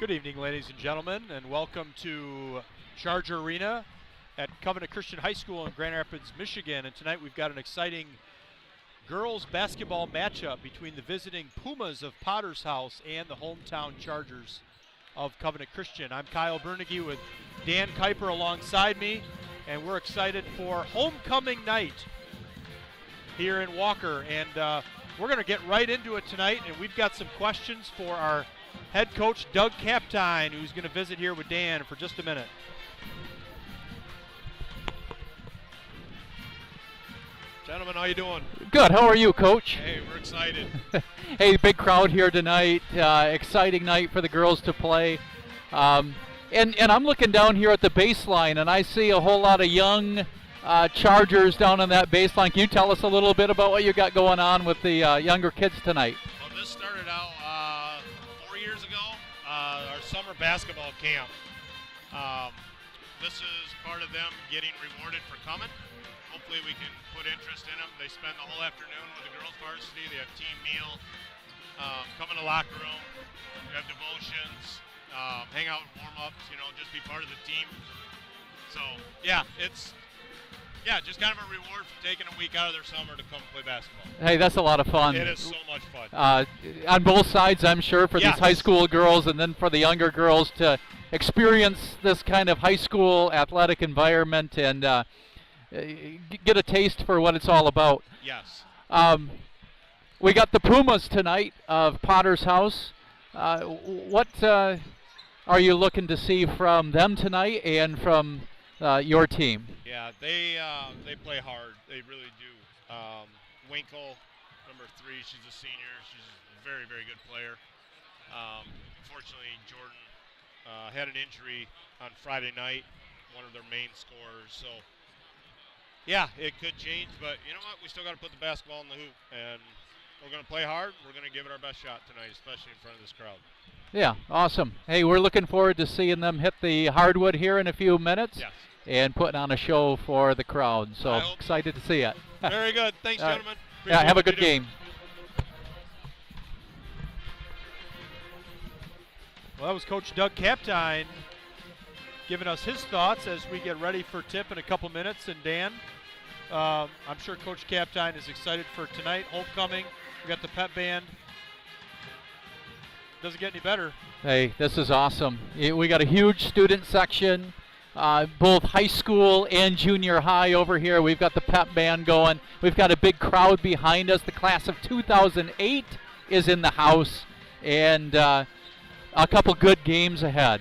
Good evening, ladies and gentlemen, and welcome to Charger Arena at Covenant Christian High School in Grand Rapids, Michigan. And tonight we've got an exciting girls basketball matchup between the visiting Pumas of Potter's House and the hometown Chargers of Covenant Christian. I'm Kyle Bernaghy with Dan Kuiper alongside me, and we're excited for homecoming night here in Walker. And we're going to get right into it tonight, and we've got some questions for our head coach Doug Kaptein, who's going to visit here with Dan for just a minute. Gentlemen, how you doing? Good. How are you, Coach? Hey, we're excited. Hey, big crowd here tonight. Exciting night for the girls to play. And I'm looking down here at the baseline, and I see a whole lot of young Chargers down on that baseline. Can you tell us a little bit about what you got going on with the younger kids tonight? Well, this started out 4 years ago, our summer basketball camp. This is part of them getting rewarded for coming. Hopefully we can put interest in them. They spend the whole afternoon with the girls varsity. They have team meal, come in the locker room, we have devotions, hang out in warm-ups, just be part of the team. So, yeah, it's just kind of a reward for taking a week out of their summer to come play basketball. Hey, that's a lot of fun. It is so much fun. On both sides, I'm sure, for Yes. these high school girls and then for the younger girls to experience this kind of high school athletic environment and get a taste for what it's all about. Yes. We got the Pumas tonight of Potter's House. What are you looking to see from them tonight and from your team? Yeah, they play hard. They really do. Winkle, number 3, she's a senior. She's a very, very good player. Unfortunately, Jordan had an injury on Friday night, one of their main scorers. So, yeah, it could change, but you know what? We still got to put the basketball in the hoop, and we're going to play hard. We're going to give it our best shot tonight, especially in front of this crowd. Yeah, awesome. Hey, we're looking forward to seeing them hit the hardwood here in a few minutes. Yes. And putting on a show for the crowd. So excited to see it. Very good. Thanks, gentlemen. Yeah, have a good game. Well, that was Coach Doug Kaptein giving us his thoughts as we get ready for tip in a couple minutes. And Dan, I'm sure Coach Kaptein is excited for tonight, homecoming. We got the pep band. Doesn't get any better. Hey, this is awesome. We got a huge student section. Both high school and junior high over here. We've got the pep band going. We've got a big crowd behind us. The class of 2008 is in the house, and a couple good games ahead.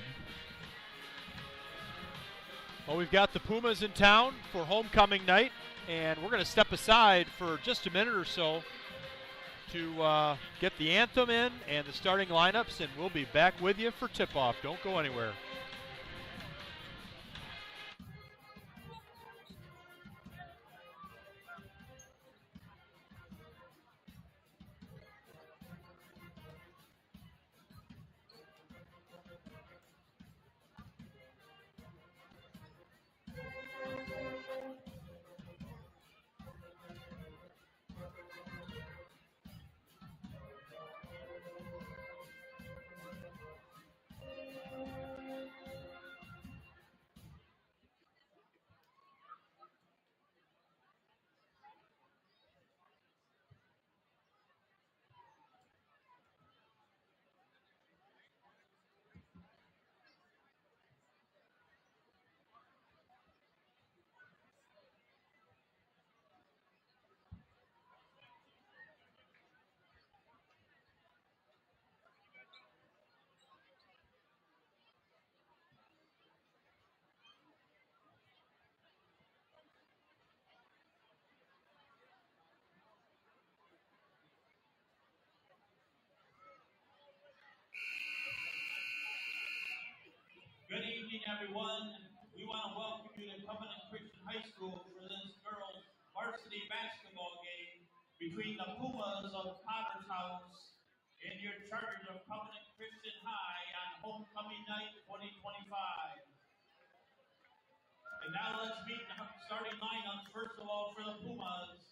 Well, we've got the Pumas in town for homecoming night, and we're going to step aside for just a minute or so to get the anthem in and the starting lineups, and we'll be back with you for tip-off. Don't go anywhere. Good evening, everyone. We want to welcome you to Covenant Christian High School for this girls' varsity basketball game between the Pumas of Potter's House and your Chargers of Covenant Christian High on homecoming night 2025. And now let's meet the starting lineups. First of all, for the Pumas,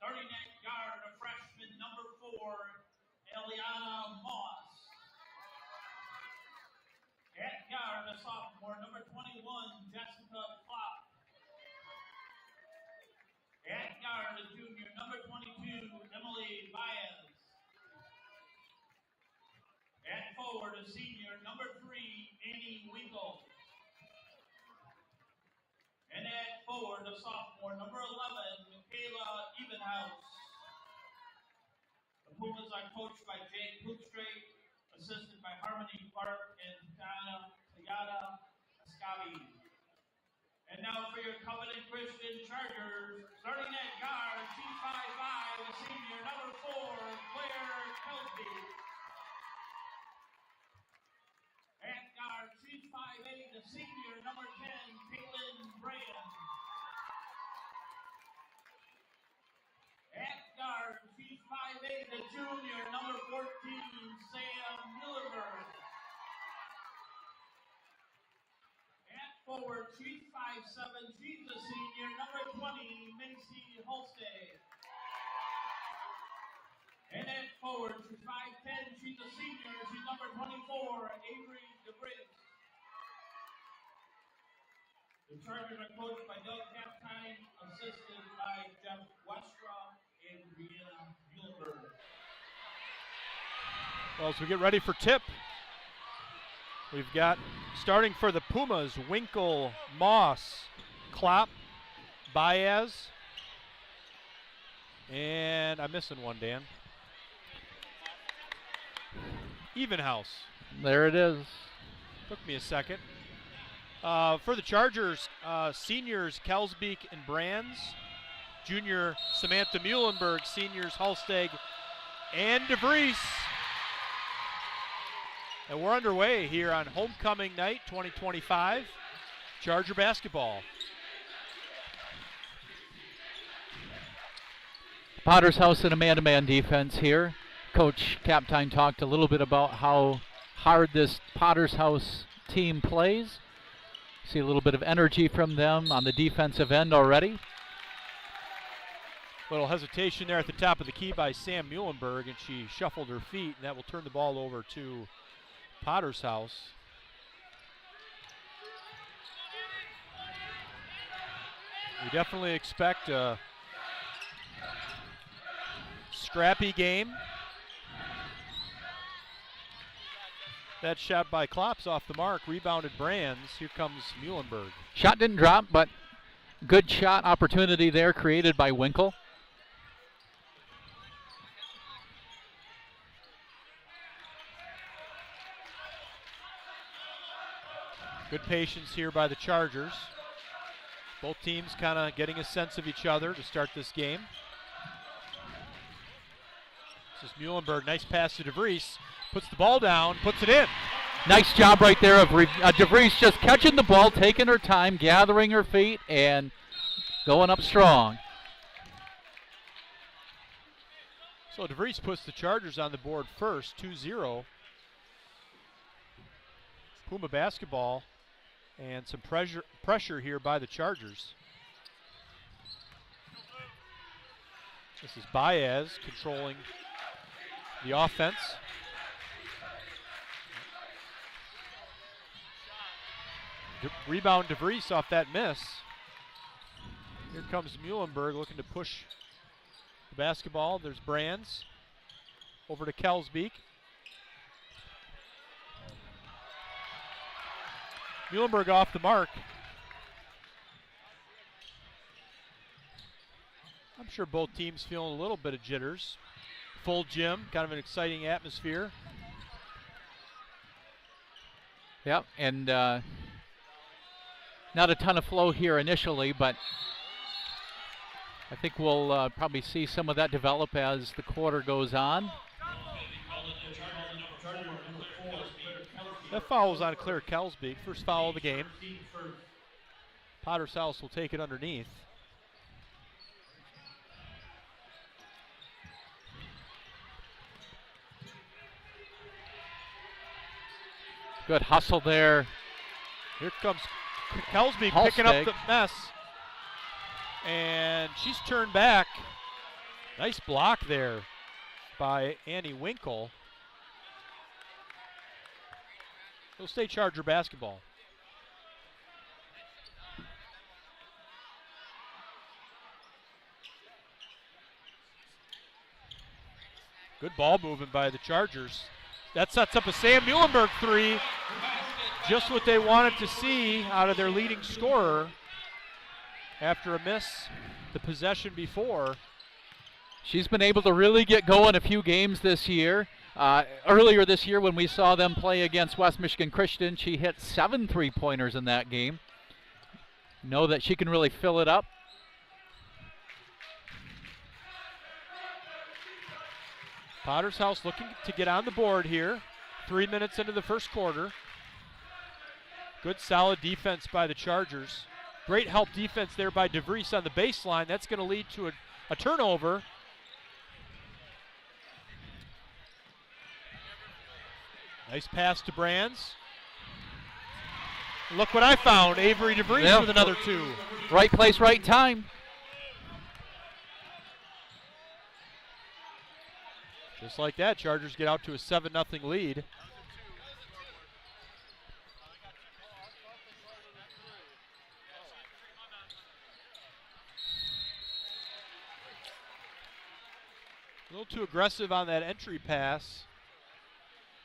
starting at guard, a freshman number 4, Eliana Moss. sophomore, number 21, Jessica Klopp. At guard, a junior, number 22, Emily Baez. At forward, a senior, number 3, Annie Winkle. And at forward, a sophomore, number 11, Michaela Evenhouse. The Pumas are coached by Jake Hookstraight, assisted by Harmony Clark and Tayada Ascavi. And now for your Covenant Christian Chargers, starting at guard, she's 5'5", a senior, number 4, Claire Kelsby. At guard, she's 5'8", a senior, number 10, Caitlin Brand. At guard, she's 5'8", a junior, number 14, Sam Muhlenberg. At forward, she's 5'7", she's a senior, number 20, Macy Holstad. And at forward, she's 5'10", she's a senior, she's number 24, Avery DeBriggs. The Chargers are coached by Doug Kaptein, assisted by Jeff Westra and Brianna Muhlenberg. Well, as we get ready for tip, we've got, starting for the Pumas, Winkle, Moss, Klopp, Baez, and I'm missing one, Dan. Evenhouse. There it is. Took me a second. For the Chargers, seniors Kelsbeek and Brands, junior Samantha Muhlenberg, seniors Halsteg and DeVries. And we're underway here on Homecoming Night 2025, Charger basketball. Potter's House in a man-to-man defense here. Coach Kaptein talked a little bit about how hard this Potter's House team plays. See a little bit of energy from them on the defensive end already. Little hesitation there at the top of the key by Sam Muhlenberg, and she shuffled her feet, and that will turn the ball over to Potter's House. We definitely expect a scrappy game. That shot by Klopp's off the mark, rebounded Brands. Here comes Muhlenberg. Shot didn't drop, but good shot opportunity there created by Winkle. Good patience here by the Chargers. Both teams kind of getting a sense of each other to start this game. This is Muhlenberg, nice pass to DeVries. Puts the ball down, puts it in. Nice job right there of DeVries just catching the ball, taking her time, gathering her feet, and going up strong. So DeVries puts the Chargers on the board first, 2-0. Puma basketball and some pressure here by the Chargers. This is Baez controlling the offense. Rebound DeVries off that miss. Here comes Muhlenberg looking to push the basketball. There's Brands. Over to Kelsbeek. Muhlenberg off the mark. I'm sure both teams feeling a little bit of jitters. Full gym, kind of an exciting atmosphere. Yep, and not a ton of flow here initially, but I think we'll probably see some of that develop as the quarter goes on. That foul was on Claire Kelsbeek, first foul of the game. Potter's House will take it underneath. Good hustle there. Here comes Kelsbeek picking up the mess. And she's turned back. Nice block there by Annie Winkle. It'll stay Charger basketball. Good ball movement by the Chargers. That sets up a Sam Muhlenberg three. Just what they wanted to see out of their leading scorer after a miss the possession before. She's been able to really get going a few games this year. Earlier this year when we saw them play against West Michigan Christian, she hit 7 3-pointers in that game. Know that she can really fill it up. Potter's House looking to get on the board here. 3 minutes into the first quarter. Good solid defense by the Chargers. Great help defense there by DeVries on the baseline. That's going to lead to a turnover. Nice pass to Brands. Look what I found. Avery DeVries with another two. Right place, right time. Just like that, Chargers get out to a 7-0 lead. A little too aggressive on that entry pass.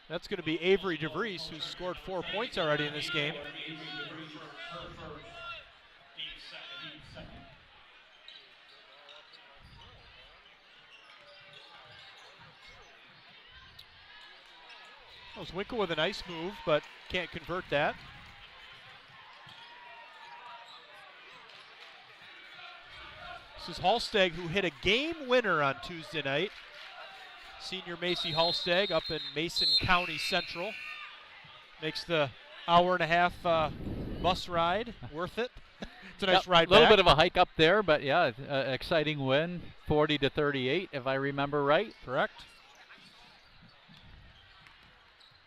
That's going to be Avery DeVries, who's scored 4 points already in this game. That was Winkle with a nice move, but can't convert that. This is Halsteg, who hit a game winner on Tuesday night. Senior Macy Halsteg up in Mason County Central. Makes the hour-and-a-half bus ride worth it. It's a nice ride back. A little bit of a hike up there, but yeah, exciting win, 40-38, if I remember right. Correct.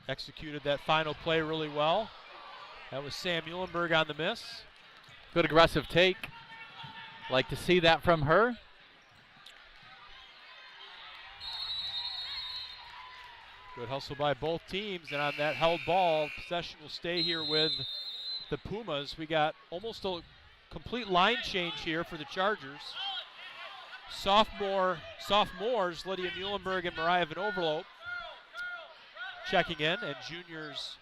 Executed that final play really well. That was Sam Muhlenberg on the miss. Good aggressive take. Like to see that from her. Good hustle by both teams, and on that held ball, possession will stay here with the Pumas. We got almost a complete line change here for the Chargers. Sophomores Lydia Muhlenberg and Mariah Van Overloop checking in, and juniors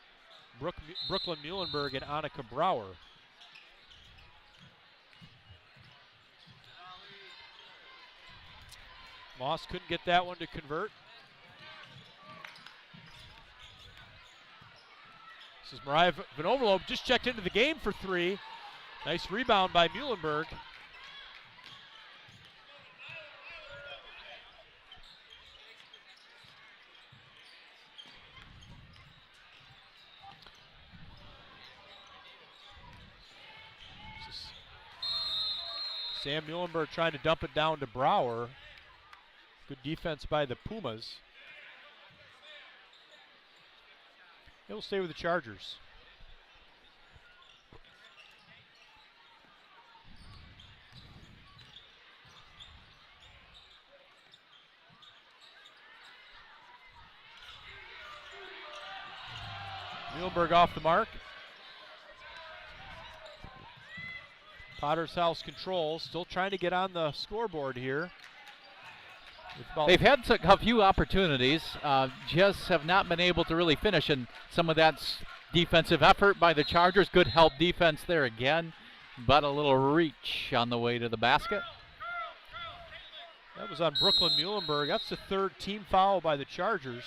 Brooklyn Muhlenberg and Annika Brower. Moss couldn't get that one to convert. This is Mariah Van Overloop, just checked into the game for three. Nice rebound by Muhlenberg. Sam Muhlenberg trying to dump it down to Brower. Good defense by the Pumas. It will stay with the Chargers. Muhlenberg off the mark. Potter's House controls, still trying to get on the scoreboard here. They've had a few opportunities, just have not been able to really finish, and some of that's defensive effort by the Chargers. Good help defense there again, but a little reach on the way to the basket. That was on Brooklyn Muhlenberg. That's the third team foul by the Chargers.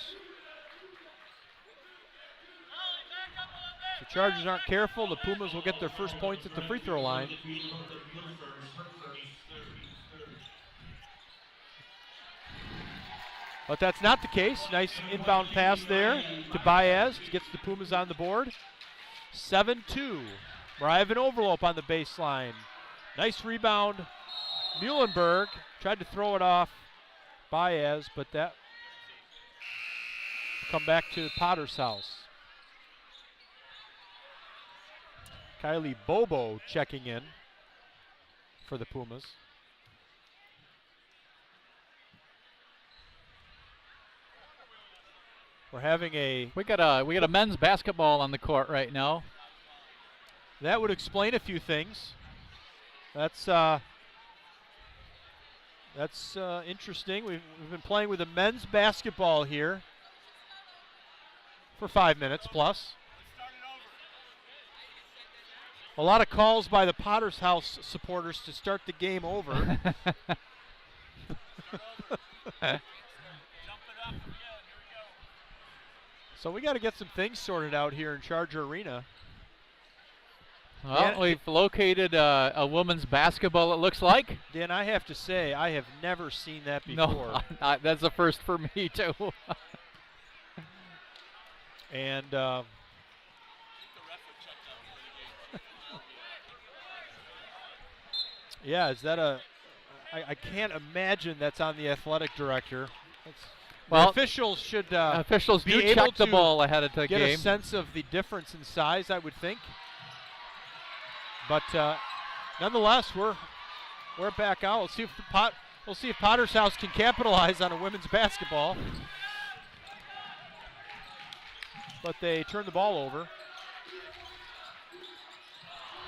If the Chargers aren't careful, the Pumas will get their first points at the free throw line. But that's not the case. Nice inbound pass there to Baez. Gets the Pumas on the board. 7-2. Mariah Van Overloop on the baseline. Nice rebound. Muhlenberg tried to throw it off Baez, but that will come back to Potter's House. Kylie Bobo checking in for the Pumas. We're having we got a men's basketball on the court right now. That would explain a few things. That's That's interesting. We've been playing with the men's basketball here for 5 minutes plus. A lot of calls by the Potter's House supporters to start the game over. So we got to get some things sorted out here in Charger Arena. Well, Dan, we've located a women's basketball, it looks like. Dan, I have to say, I have never seen that before. No, that's a first for me, too. And yeah, is that I can't imagine that's on the athletic director. Well, officials should officials be do able check the to ball ahead of the get game. a sense of the difference in size, I would think. But nonetheless, we're back out. We'll see if Potter's House can capitalize on a women's basketball. But they turn the ball over.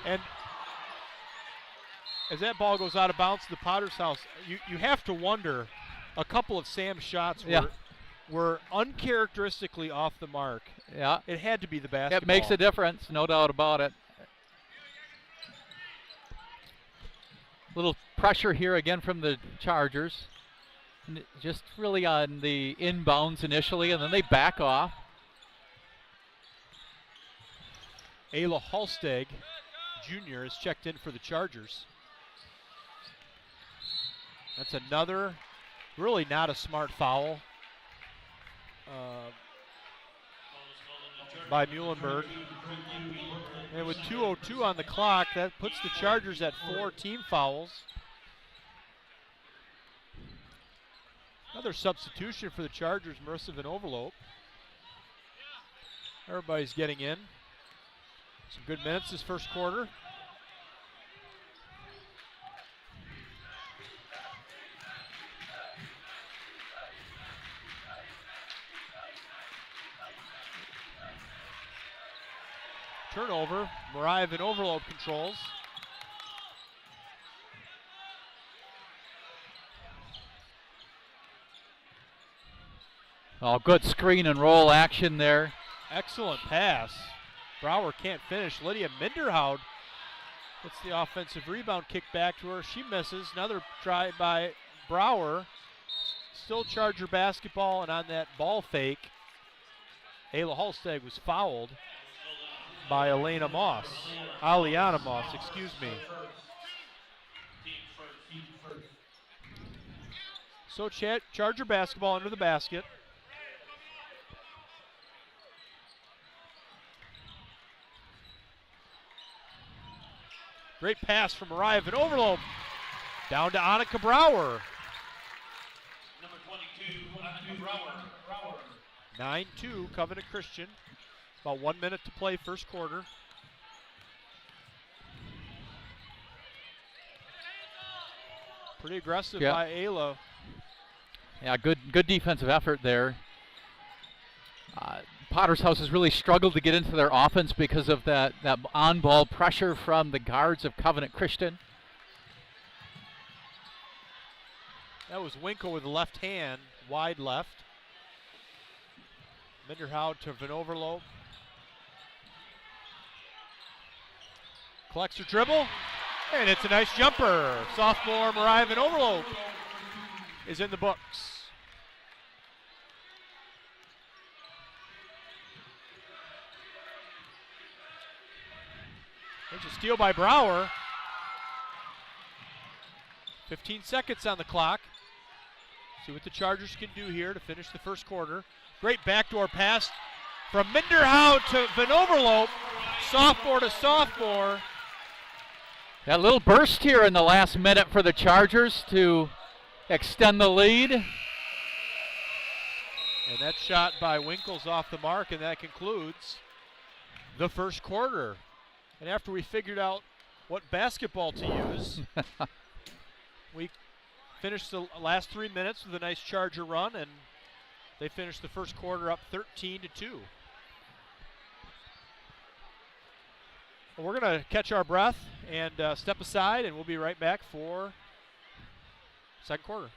And as that ball goes out of bounds to the Potter's House, you have to wonder, a couple of Sam's shots were uncharacteristically off the mark. Yeah. It had to be the basketball. It makes a difference, no doubt about it. Little pressure here again from the Chargers. Just really on the inbounds initially, and then they back off. Ayla Halsteg Jr. is checked in for the Chargers. That's another, really not a smart foul by Muhlenberg. And with 2:02 on the clock, that puts the Chargers at 4 team fouls. Another substitution for the Chargers, Marissa Van Overloop. Everybody's getting in. Some good minutes this first quarter. Turnover, Mariah Van Overloop controls. Oh, good screen and roll action there. Excellent pass. Brower can't finish. Lydia Minderhout gets the offensive rebound kicked back to her. She misses. Another try by Brower. Still Charger basketball, and on that ball fake, Ayla Halsteg was fouled by Aliana Moss, excuse me. So Charger basketball under the basket. Great pass from Mariah Van Overloop. Down to Annika Brower. Number 22, Annika Brower. 9-2, Covenant Christian. About 1 minute to play first quarter. Pretty aggressive by Ayla. Yeah, good defensive effort there. Potter's House has really struggled to get into their offense because of that on-ball pressure from the guards of Covenant Christian. That was Winkle with the left hand, wide left. Minderhout to Van Overloop. Collects her dribble, and it's a nice jumper. Sophomore Mariah Van Overloop is in the books. There's a steal by Brower. 15 seconds on the clock. See what the Chargers can do here to finish the first quarter. Great backdoor pass from Minderhout to Van Overloop. Sophomore to sophomore. That little burst here in the last minute for the Chargers to extend the lead. And that shot by Winkle's off the mark, and that concludes the first quarter. And after we figured out what basketball to use, we finished the last 3 minutes with a nice Charger run, and they finished the first quarter up 13-2. Well, we're going to catch our breath and step aside, and we'll be right back for second quarter.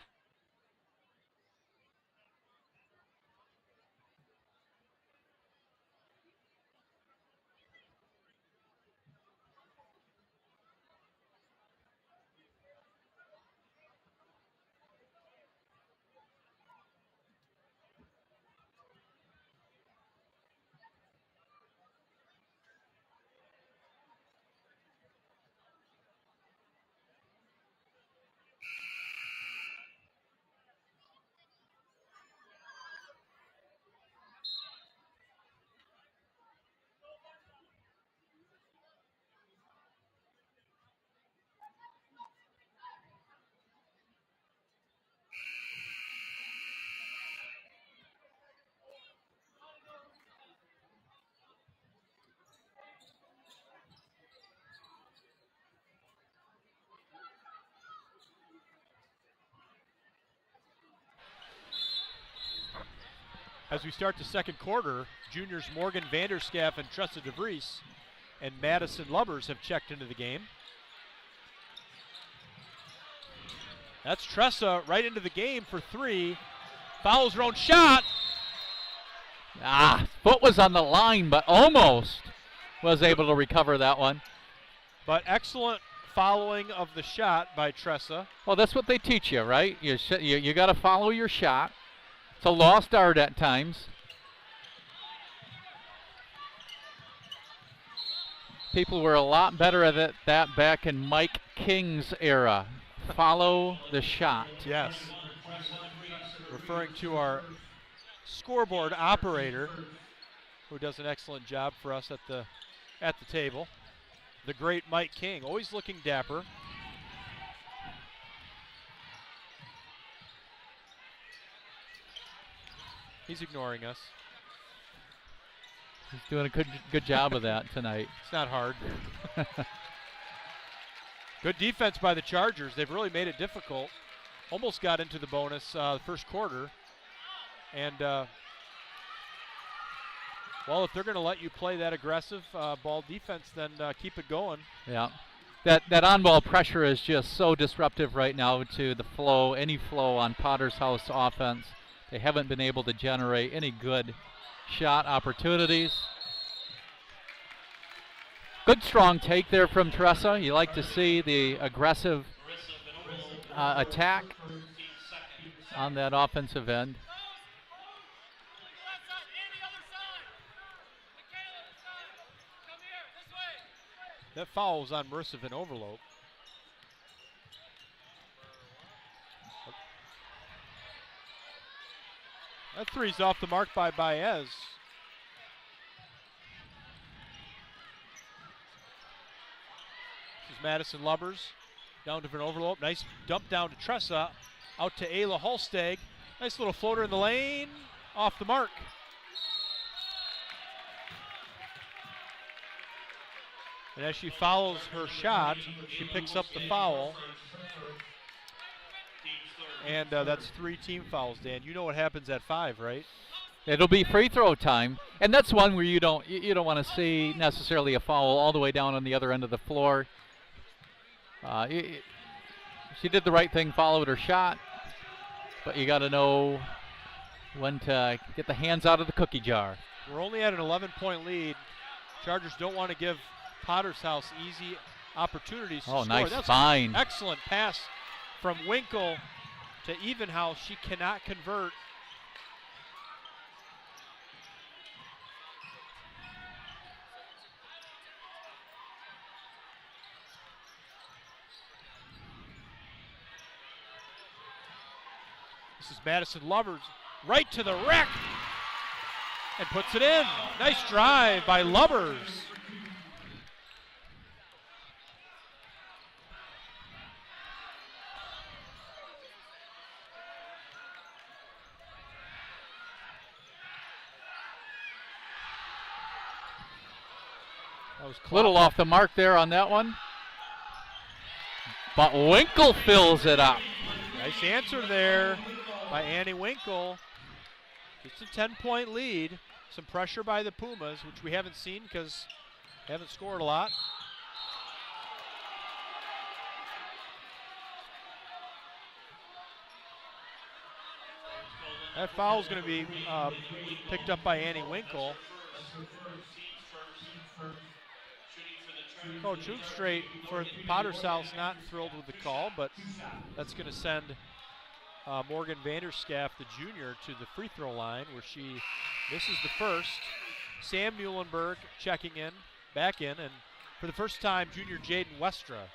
As we start the second quarter, juniors Morgan Vanderscaff and Tressa DeVries and Madison Lubbers have checked into the game. That's Tressa right into the game for 3. Fouls her own shot. Foot was on the line, but almost was able to recover that one. But excellent following of the shot by Tressa. Well, that's what they teach you, right? You got to follow your shot. It's a lost art at times. People were a lot better at that back in Mike King's era. Follow the shot. Yes. Referring to our scoreboard operator, who does an excellent job for us at the table. The great Mike King, always looking dapper. He's ignoring us. He's doing a good job of that tonight. It's not hard. Good defense by the Chargers. They've really made it difficult. Almost got into the bonus the first quarter. And, well, if they're going to let you play that aggressive ball defense, then keep it going. Yeah. That on-ball pressure is just so disruptive right now to the flow, any flow on Potter's House offense. They haven't been able to generate any good shot opportunities. Good strong take there from Tressa. You like to see the aggressive attack on that offensive end. That foul was on Marissa Van Overloop. That three's off the mark by Baez. This is Madison Lubbers down to Van Overloop. Nice dump down to Tressa. Out to Ayla Holsteg. Nice little floater in the lane. Off the mark. And as she follows her shot, she picks up the foul. And that's 3 team fouls, Dan. You know what happens at 5, right? It'll be free throw time, and that's one where you don't want to see necessarily a foul all the way down on the other end of the floor. She did the right thing, followed her shot, but you got to know when to get the hands out of the cookie jar. We're only at an 11-point lead. Chargers don't want to give Potter's House easy opportunities to score. Nice That's find. An excellent pass from Winkle to Evenhouse. She cannot convert. This is Madison Lubbers right to the rack and puts it in. Nice drive by Lubbers. That was little off the mark there on that one. But Winkle fills it up. Nice answer there by Annie Winkle. Just a 10-point lead. Some pressure by the Pumas, which we haven't seen because they haven't scored a lot. That foul is going to be picked up by Annie Winkle. Coach Hoogstraight for Potter's House not thrilled with the call, but that's going to send Morgan Vanderschaff, the junior, to the free throw line where she misses the first. Sam Muhlenberg checking in, back in, and for the first time, junior Jaden Westra.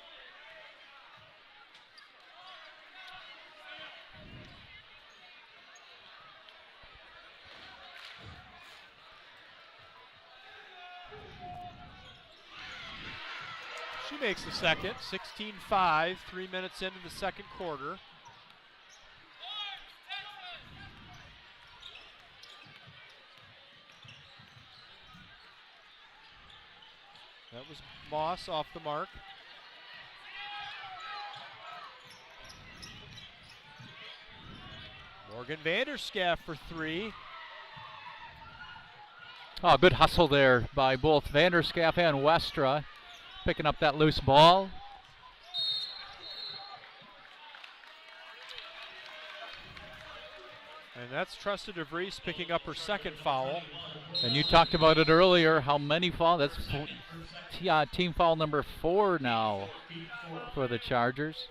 She makes the second, 16-5, 3 minutes into the second quarter. That was Moss off the mark. Morgan Vanderschaff for three. Oh, good hustle there by both Vanderschaff and Westra, picking up that loose ball. And that's Tresta DeVries picking up her second foul. And you talked about it earlier, how many fouls. That's team foul number 4 now for the Chargers.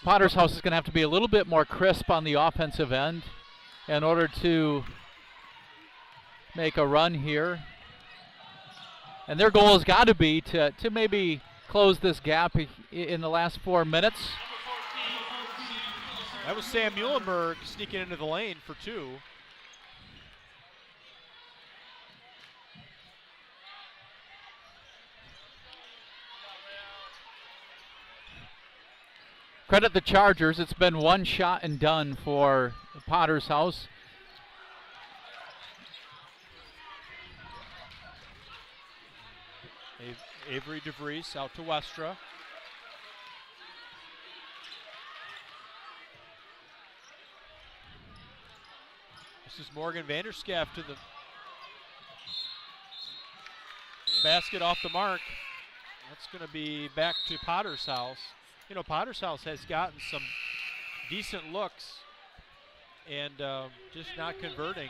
Potter's House is going to have to be a little bit more crisp on the offensive end in order to make a run here. And their goal has got to be to maybe close this gap in the last 4 minutes. That was Sam Muhlenberg sneaking into the lane for two. Credit the Chargers. It's been one shot and done for Potter's House. Avery DeVries out to Westra. This is Morgan Vanderschaff to the basket off the mark. That's going to be back to Potter's House. You know, Potter's House has gotten some decent looks and just not converting.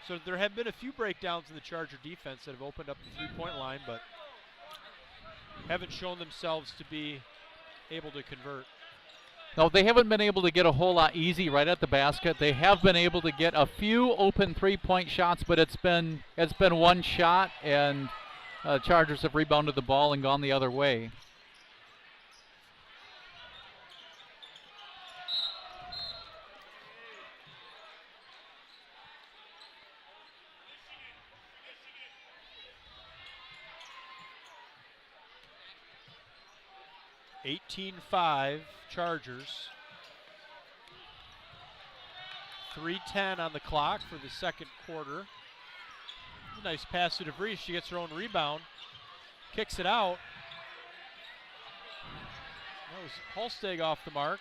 So there have been a few breakdowns in the Charger defense that have opened up the three-point line, but haven't shown themselves to be able to convert. No, they haven't been able to get a whole lot easy right at the basket. They have been able to get a few open three-point shots, but it's been one shot, and Chargers have rebounded the ball and gone the other way. (18-5) Chargers. 3:10 on the clock for the second quarter. Nice pass to DeVries. She gets her own rebound. Kicks it out. That was Holsteg off the mark.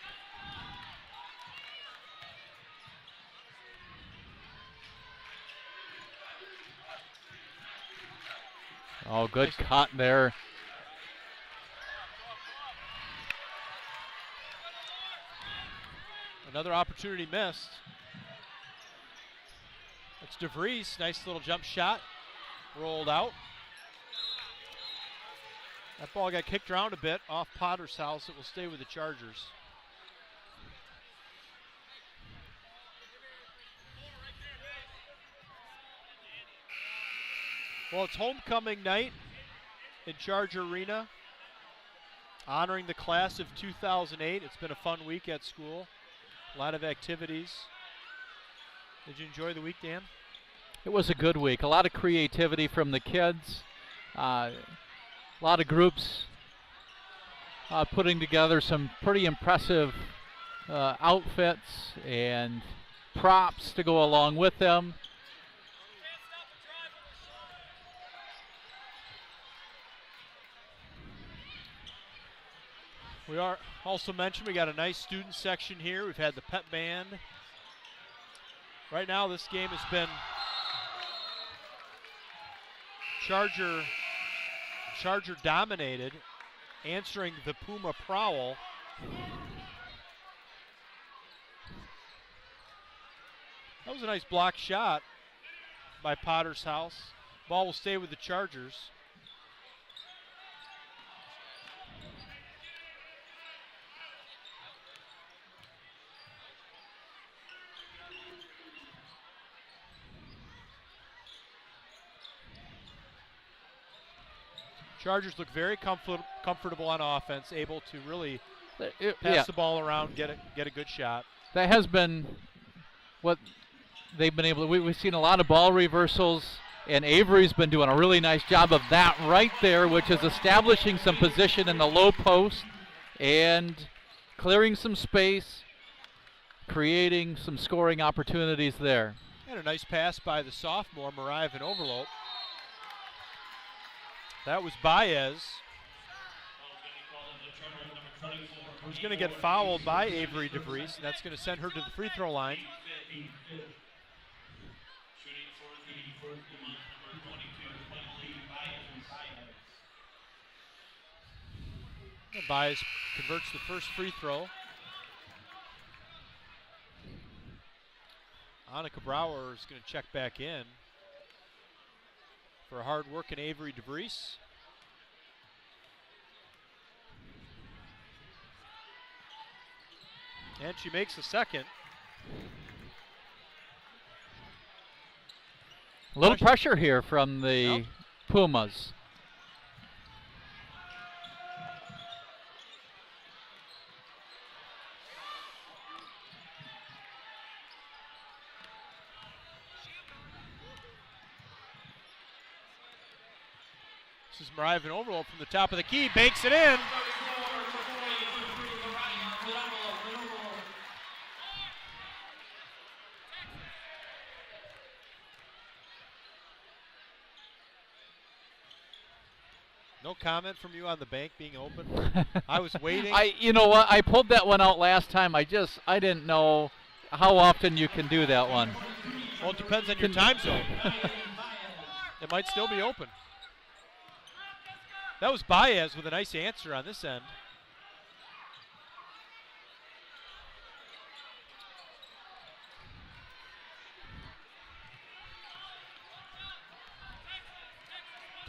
Oh, good cut there. Another opportunity missed. That's DeVries. Nice little jump shot. Rolled out. That ball got kicked around a bit off Potter's House. It will stay with the Chargers. Well, it's homecoming night in Charger Arena, honoring the class of 2008. It's been a fun week at school. A lot of activities. Did you enjoy the week, Dan? It was a good week. A lot of creativity from the kids. A lot of groups putting together some pretty impressive outfits and props to go along with them. We are also mentioned we got a nice student section here. We've had the pep band. Right now this game has been Charger dominated, answering the Puma prowl. That was a nice block shot by Potter's House. Ball will stay with the Chargers. Chargers look very comfortable on offense, able to really pass the ball around, get a good shot. That has been what they've been able to. We've seen a lot of ball reversals, and Avery's been doing a really nice job of that right there, which is establishing some position in the low post and clearing some space, creating some scoring opportunities there. And a nice pass by the sophomore, Mariah Van Overloop. That was Baez, who's going to get fouled by Avery DeVries, and that's going to send her to the free throw line. And Baez converts the first free throw. Annika Brower is going to check back in for a hard working Avery DeVries. And she makes the second. A little pressure here from the Pumas. This is Mariah Van Overloop from the top of the key, banks it in. No comment from you on the bank being open? I was waiting. You know what? I pulled that one out last time. I didn't know how often you can do that one. Well, it depends on your time zone. It might still be open. That was Baez with a nice answer on this end.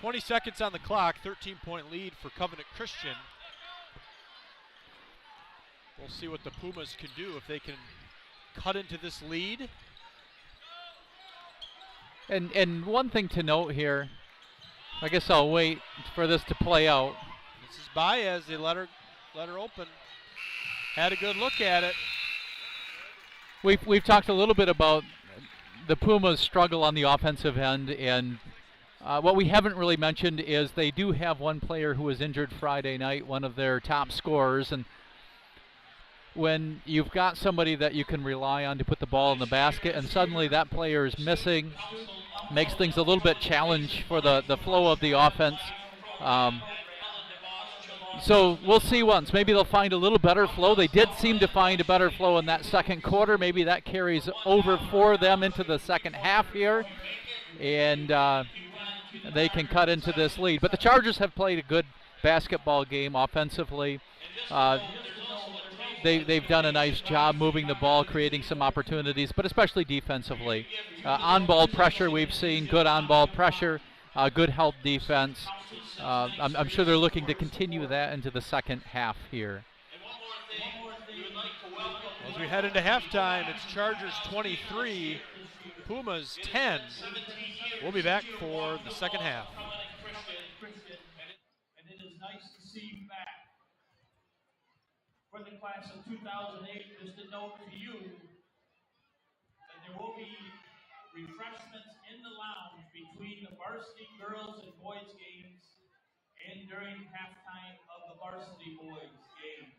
"20 seconds on the clock, 13-point lead for Covenant Christian. We'll see what the Pumas can do if they can cut into this lead. And one thing to note here, I guess I'll wait for this to play out. This is Baez. They let her open. Had a good look at it. We've talked a little bit about the Pumas' struggle on the offensive end, and what we haven't really mentioned is they do have one player who was injured Friday night, one of their top scorers, and when you've got somebody that you can rely on to put the ball in the basket and suddenly that player is missing, makes things a little bit challenge for the flow of the offense. So we'll see once. Maybe they'll find a little better flow. They did seem to find a better flow in that second quarter. Maybe that carries over for them into the second half here, and they can cut into this lead. But the Chargers have played a good basketball game offensively. They've done a nice job moving the ball, creating some opportunities, but especially defensively. On-ball pressure, we've seen good on-ball pressure, good help defense. I'm sure they're looking to continue that into the second half here. As we head into halftime, it's Chargers 23, Pumas 10. We'll be back for the second half. And it is nice to see you back. For the class of 2008, just a note to you that there will be refreshments in the lounge between the varsity girls and boys games and during halftime of the varsity boys game.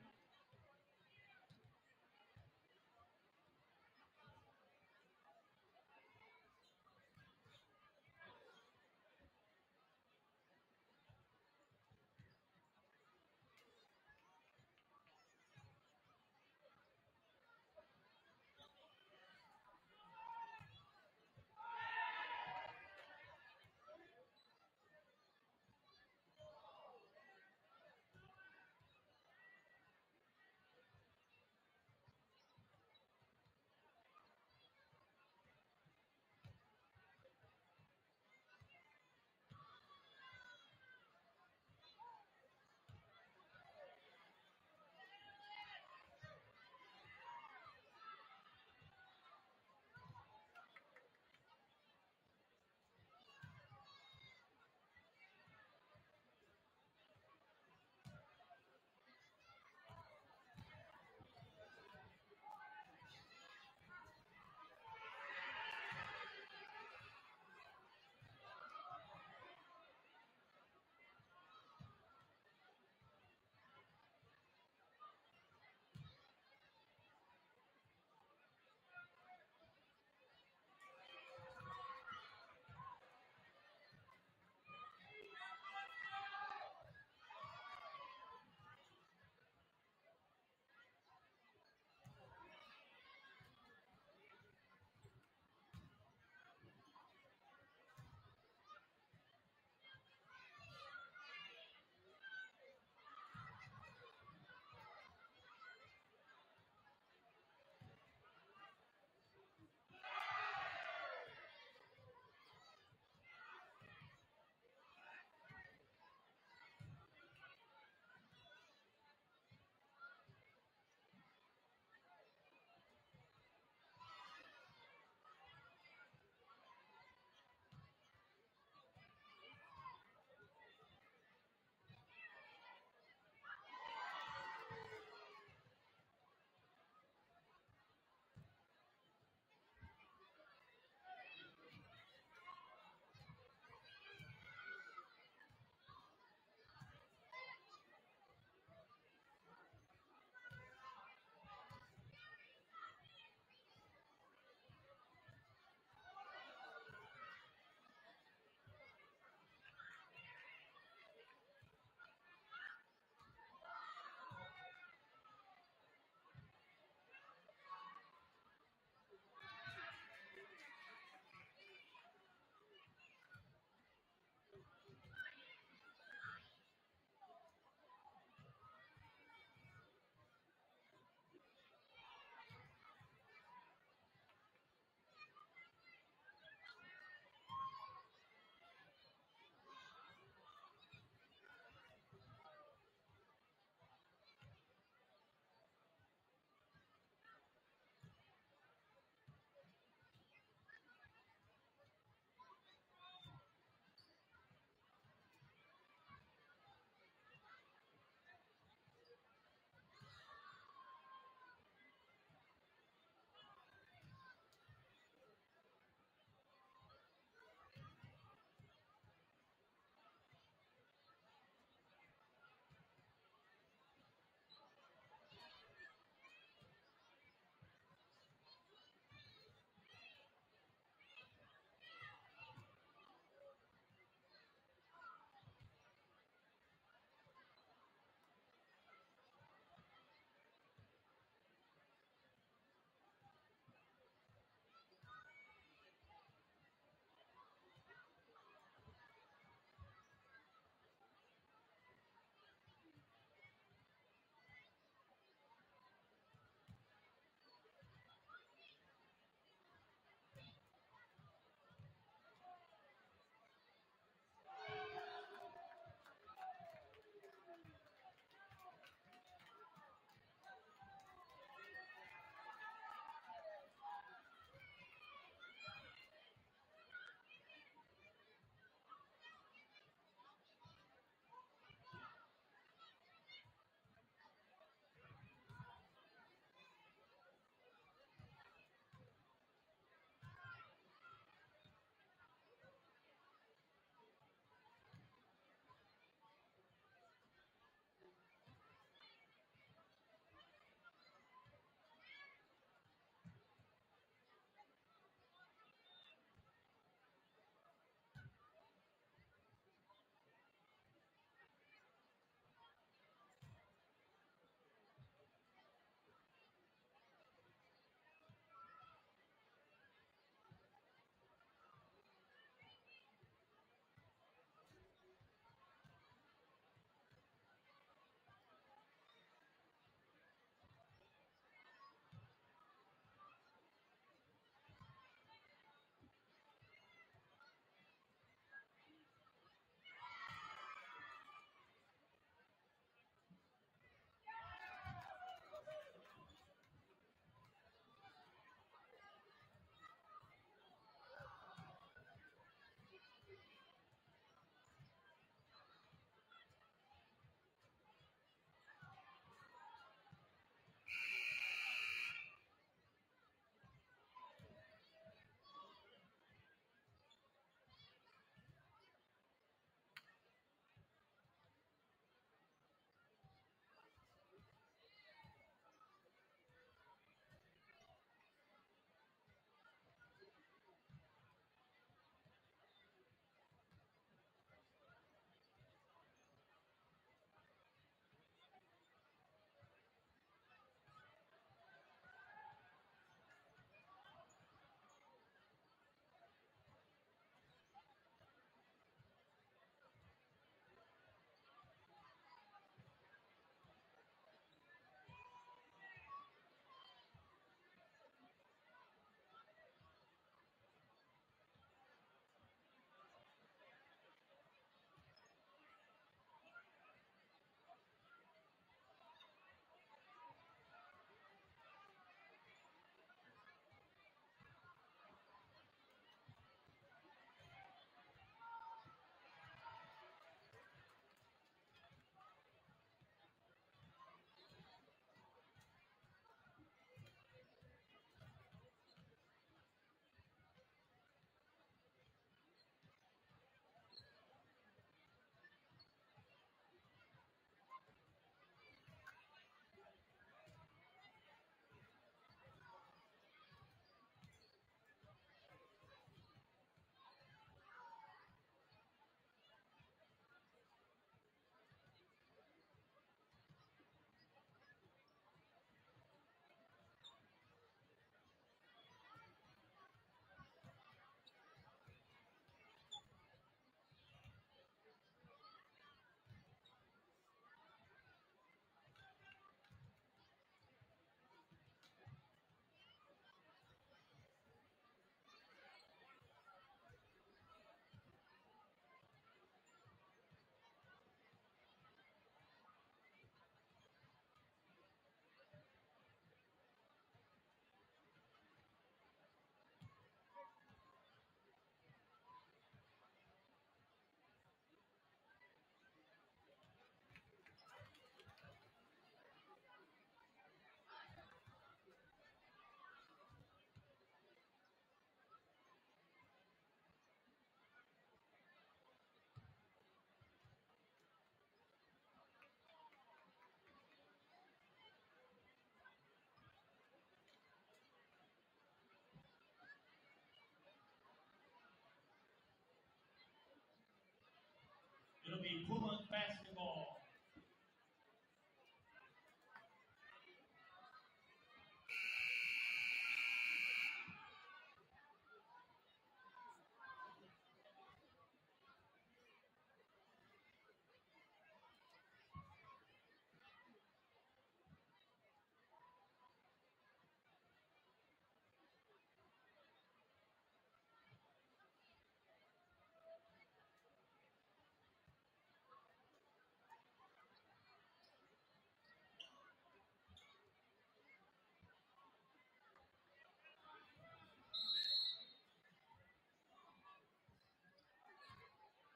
Pumas basketball.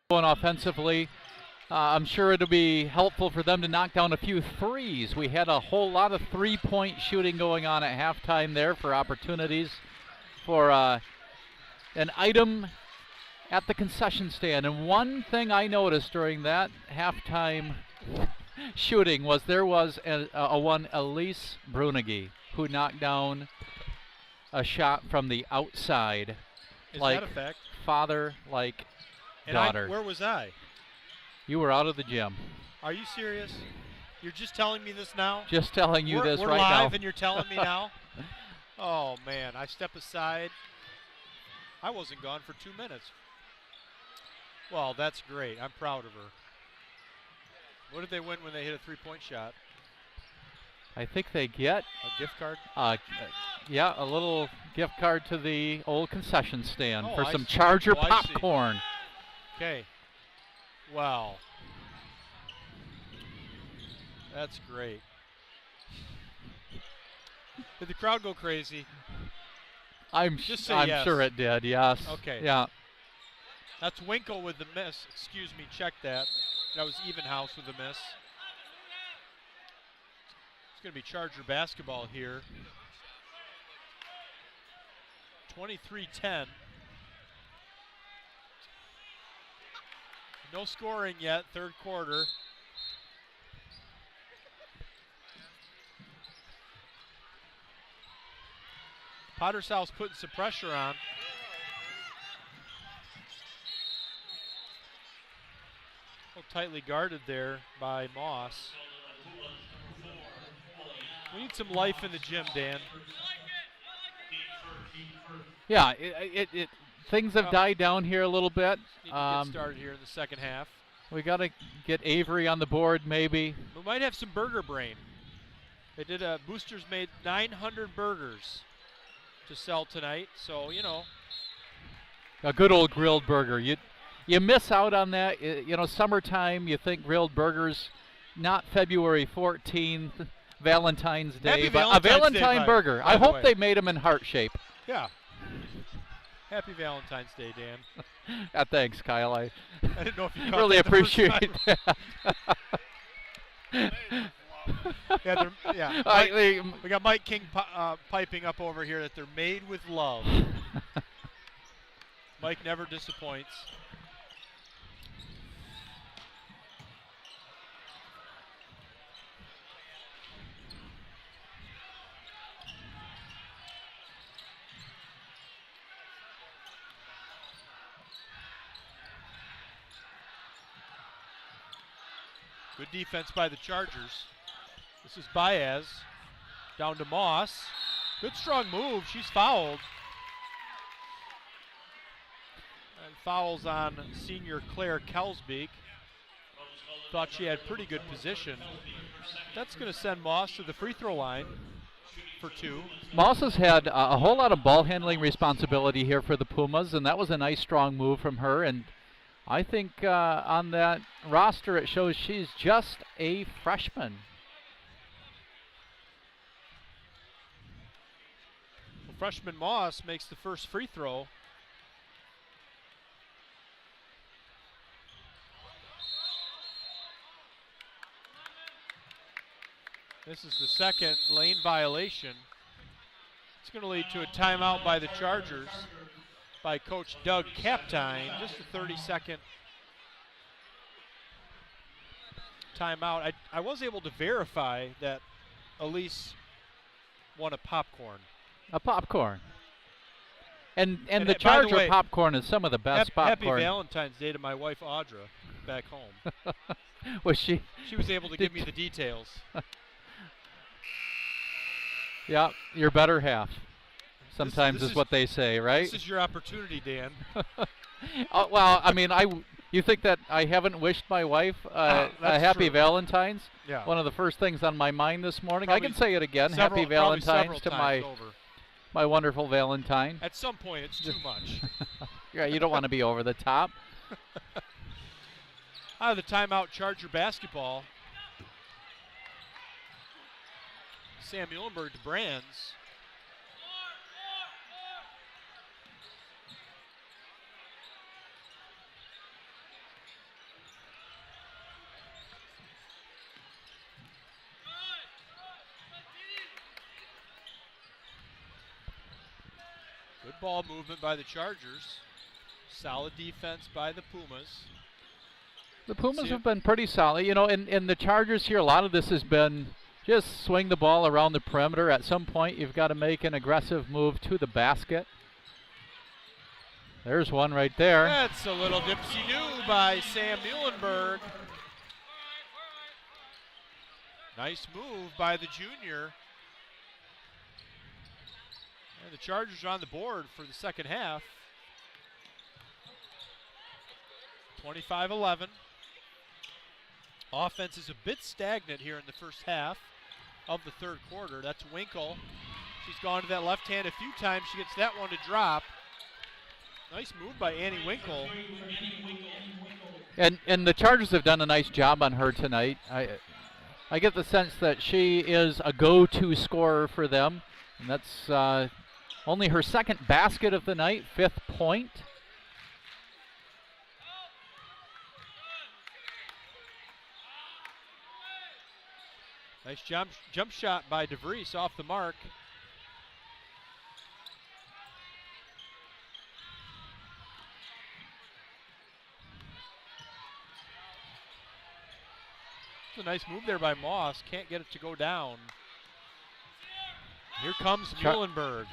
Going offensively. I'm sure it'll be helpful for them to knock down a few threes. We had a whole lot of three-point shooting going on at halftime there for opportunities for an item at the concession stand. And one thing I noticed during that halftime shooting was there was a one Elise Brunigi who knocked down a shot from the outside. Is like that a fact? Father, like And daughter. where was I? You were out of the gym. Are you serious? You're just telling me this now? Just telling you this we're right now. live and you're telling me now? Oh, man. I step aside. I wasn't gone for 2 minutes. Well, that's great. I'm proud of her. What did they win when they hit a three-point shot? I think they get A gift card? yeah, a little gift card to the old concession stand Oh, for I some see. Charger Oh, I see. popcorn. Okay. Wow. That's great. Did the crowd go crazy? I'm Just say I'm yes. sure it did. Yes. Okay. Yeah. That's Winkle with the miss. Excuse me, check that. That was Evenhouse with the miss. It's going to be Charger basketball here. 23-10. No scoring yet, third quarter. Potter's House putting some pressure on. Tightly guarded there by Moss. We need some life in the gym, Dan. Yeah. Things have died down here a little bit. Need to get started here in the second half. We got to get Avery on the board, maybe. We might have some burger brain. They did Boosters made 900 burgers to sell tonight, so you know. A good old grilled burger. You miss out on that. You know, summertime, you think grilled burgers, not February 14th, Valentine's Day, Happy but Valentine's a Valentine Day, burger. by I the hope way. they made them in heart shape. Yeah. Happy Valentine's Day, Dan. Thanks, Kyle. I I didn't know if you caught really that the first appreciate time. that. Yeah. We got Mike King piping up over here that they're made with love. Mike never disappoints. Good defense by the Chargers. This is Baez down to Moss. Good strong move. She's fouled. And fouls on senior Claire Kelsbeek. Thought she had pretty good position. That's going to send Moss to the free throw line for two. Moss has had a whole lot of ball handling responsibility here for the Pumas, and that was a nice strong move from her. And I think on that roster it shows she's just a freshman. Well, freshman Moss makes the first free throw. This is the second lane violation. It's going to lead to a timeout by the Chargers by Coach Doug Kaptine. Just a 30-second timeout. I was able to verify that Elise won a popcorn. A popcorn. And the by the Charger way, popcorn is some of the best Happy popcorn. Valentine's Day to my wife, Audra. back home. Was she? She was able to give me the details. Yeah, your better half. Sometimes this is what they say, right? This is your opportunity, Dan. Well, I mean, you think that I haven't wished my wife a happy true. Valentine's? Yeah. One of the first things on my mind this morning. Probably I can say it again. Happy Valentine's to my wonderful Valentine. At some point, it's too much. Yeah, you don't want to be over the top. Out of the timeout, Charger basketball. Sam Muhlenberg to Brands. Good ball movement by the Chargers. Solid defense by the Pumas. The Pumas have been pretty solid. You know, in the Chargers here, a lot of this has been just swing the ball around the perimeter. At some point, you've got to make an aggressive move to the basket. There's one right there. That's a little dipsy-do by Sam Muhlenberg. Nice move by the junior. And the Chargers are on the board for the second half. 25-11. Offense is a bit stagnant here in the first half of the third quarter. That's Winkle. She's gone to that left hand a few times. She gets that one to drop. Nice move by Annie Winkle. And the Chargers have done a nice job on her tonight. I get the sense that she is a go-to scorer for them. And that's only her second basket of the night, 5th point. Nice jump shot by DeVries off the mark. It's a nice move there by Moss. Can't get it to go down. Here comes Muhlenberg.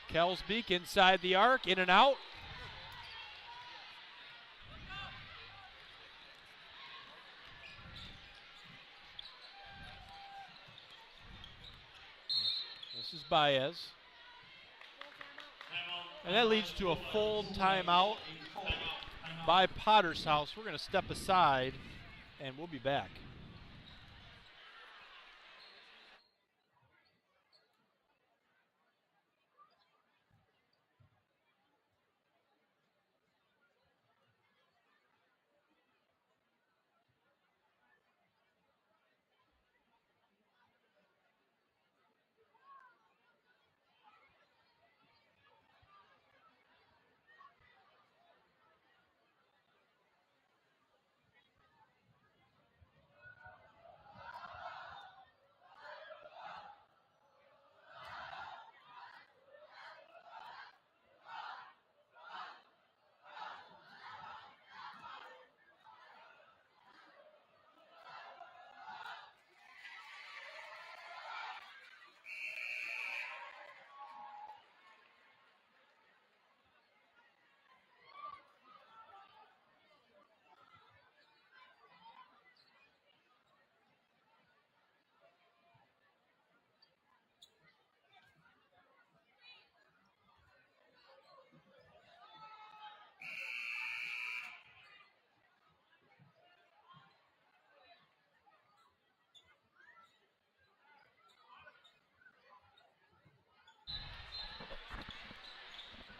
Kelsbeek inside the arc, in and out. This is Baez. And that leads to a full timeout by Potter's House. We're going to step aside, and we'll be back.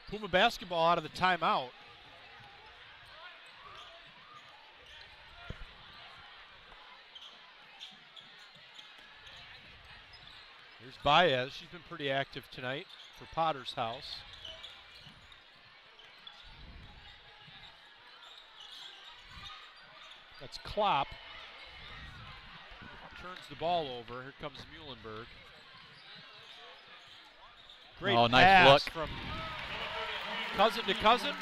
Puma basketball out of the timeout. Here's Baez. She's been pretty active tonight for Potter's House. That's Klopp. Turns the ball over. Here comes Muhlenberg. Great nice pass look from cousin to cousin.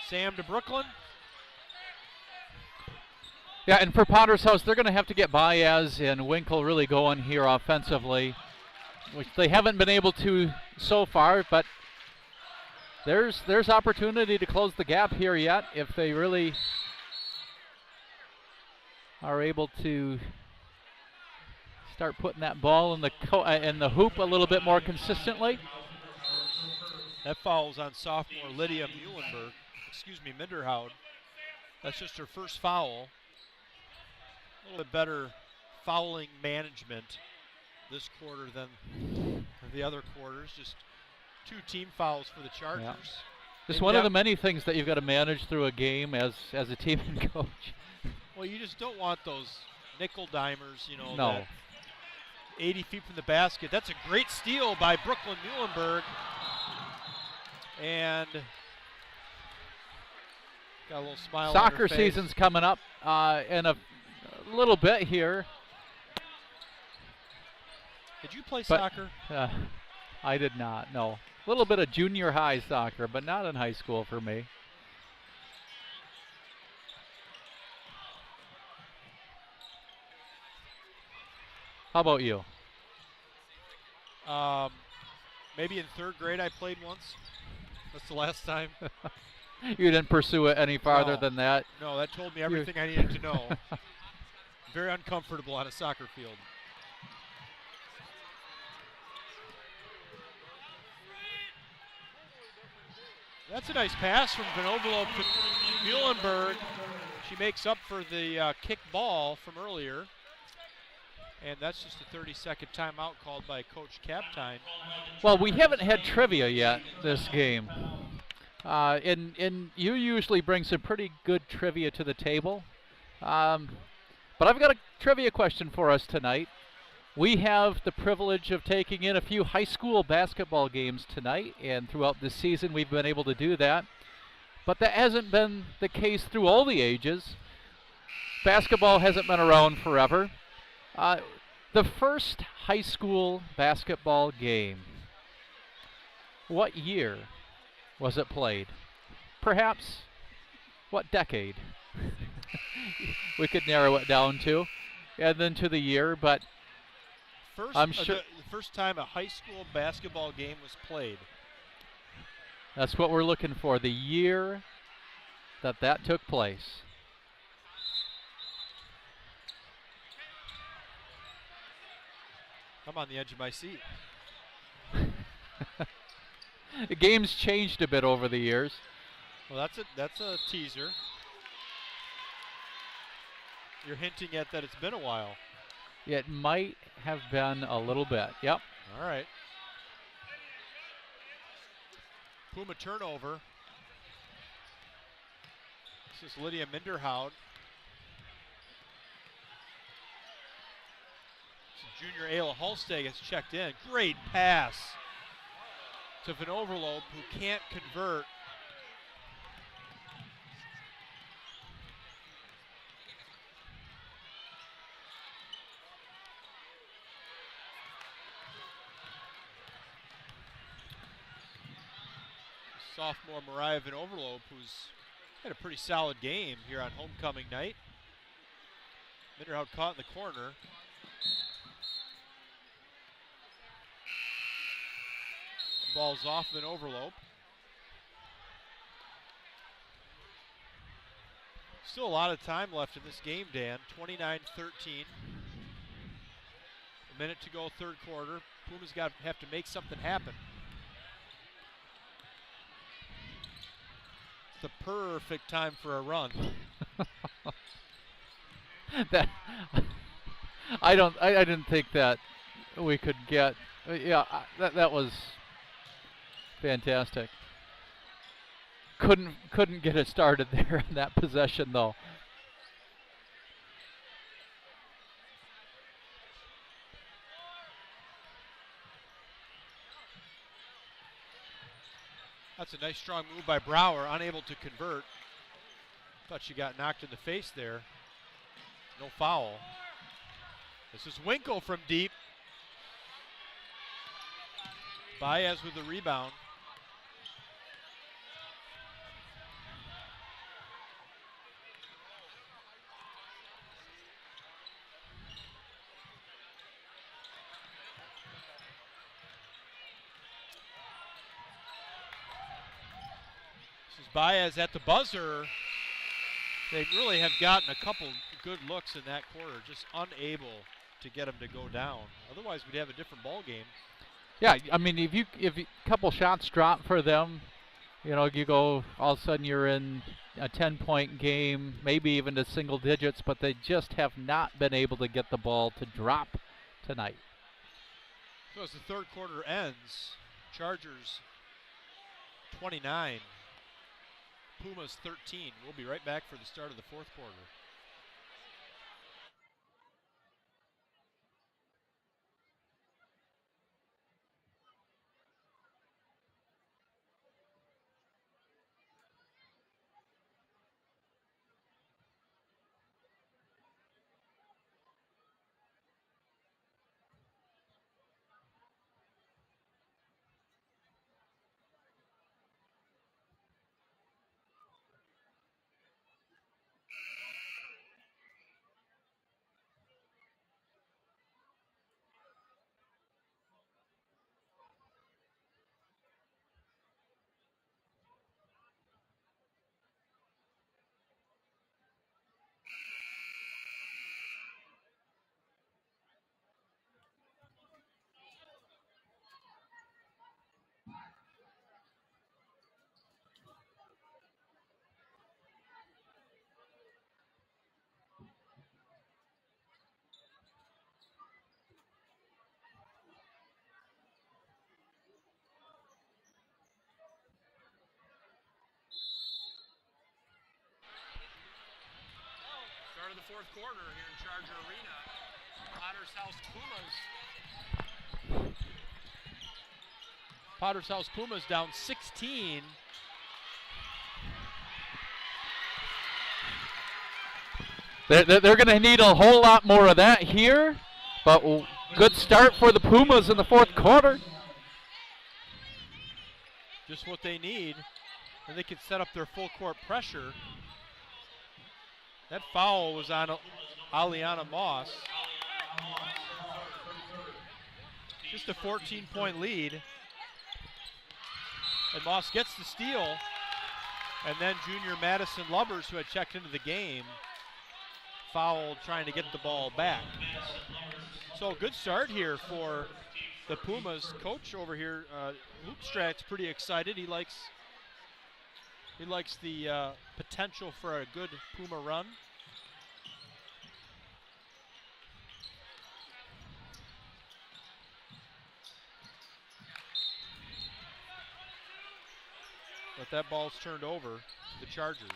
Sam to Brooklyn. Yeah, and for Potter's House, they're going to have to get Baez and Winkle really going here offensively, which they haven't been able to so far, but there's opportunity to close the gap here yet if they really are able to start putting that ball in the hoop a little bit more consistently. That foul's on sophomore Lydia Minderhout. That's just her first foul. A little bit better fouling management this quarter than the other quarters. Just 2 team fouls for the Chargers. Yeah. Just one of the many things that you've got to manage through a game as a team and coach. Well, you just don't want those nickel dimers, you know, no. that 80 feet from the basket. That's a great steal by Brooklyn Muhlenberg. And got a little smile on Soccer her face. season's coming up in a little bit here. Did you play soccer? I did not, no. A little bit of junior high soccer, but not in high school for me. How about you? Maybe in 3rd grade I played once. That's the last time. You didn't pursue it any farther than that? No, that told me everything I needed to know. Very uncomfortable on a soccer field. That's a nice pass from Vanovolo to Muhlenberg. She makes up for the kick ball from earlier. And that's just a 30-second timeout called by Coach Kaptein. Well, we haven't had trivia yet this game. And you usually bring some pretty good trivia to the table. But I've got a trivia question for us tonight. We have the privilege of taking in a few high school basketball games tonight, and throughout the season we've been able to do that. But that hasn't been the case through all the ages. Basketball hasn't been around forever. The first high school basketball game, what year was it played? Perhaps what decade? We could narrow it down to, and then to the year, but I'm sure the first time a high school basketball game was played. That's what we're looking for, the year that took place. I'm on the edge of my seat. The game's changed a bit over the years. Well, that's a teaser. You're hinting at that it's been a while. It might have been a little bit. Yep. All right. Puma turnover. This is Lydia Minderhout. Junior Ayla Halsteg has checked in. Great pass to Van Overloop, who can't convert. Sophomore Mariah Van Overloop, who's had a pretty solid game here on homecoming night. Minderhout caught in the corner. Ball's off Van Overloop. Still a lot of time left in this game, Dan. 29-13. A minute to go, 3rd quarter. Pumas have to make something happen. It's the perfect time for a run. I didn't think that we could get. That was fantastic. Couldn't get it started there in that possession though. That's a nice strong move by Brower, unable to convert. Thought she got knocked in the face there. No foul. This is Winkle from deep. Baez with the rebound. This is Baez at the buzzer. They really have gotten a couple good looks in that quarter, just unable to get them to go down. Otherwise, we'd have a different ball game. Yeah, I mean, if a couple shots drop for them, you know, you go, all of a sudden you're in a 10-point game, maybe even to single digits, but they just have not been able to get the ball to drop tonight. So as the third quarter ends, Chargers 29, Pumas 13. We'll be right back for the start of the fourth quarter. Start of the fourth quarter here in Charger Arena. Potter's House Pumas. Potter's House Pumas down 16. They're going to need a whole lot more of that here, but good start for the Pumas in the fourth quarter. Just what they need, and they can set up their full court pressure. That foul was on Aliana Moss. Just a 14-point lead. And Moss gets the steal. And then junior Madison Lubbers, who had checked into the game, fouled trying to get the ball back. So a good start here for the Pumas. Coach over here, Hoopstrat's pretty excited. He likes the potential for a good Puma run. But that ball's turned over to the Chargers.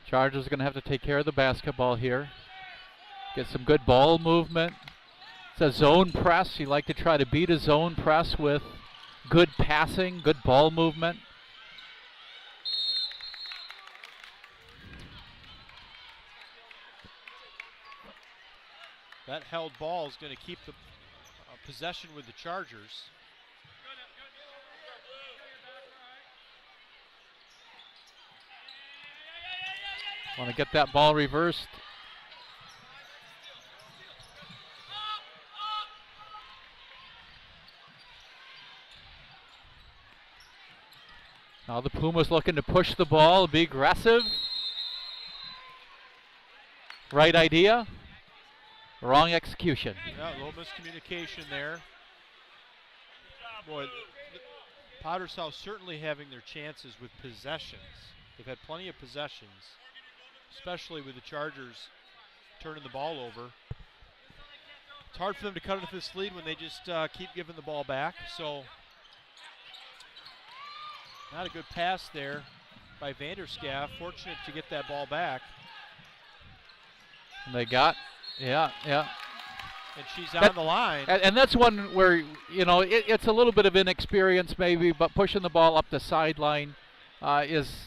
Chargers are going to have to take care of the basketball here. Get some good ball movement. It's a zone press. You like to try to beat a zone press with good passing, good ball movement. That held ball is going to keep the possession with the Chargers. Want to get that ball reversed. Now the Pumas looking to push the ball, be aggressive. Right idea, wrong execution. Yeah, a little miscommunication there. Boy, Potter's House certainly having their chances with possessions. They've had plenty of possessions, especially with the Chargers turning the ball over. It's hard for them to cut into this lead when they just keep giving the ball back. So, not a good pass there by Vanderscaff. Fortunate to get that ball back. And they got, yeah. And she's on the line. And that's one where, you know, it's a little bit of inexperience maybe, but pushing the ball up the sideline is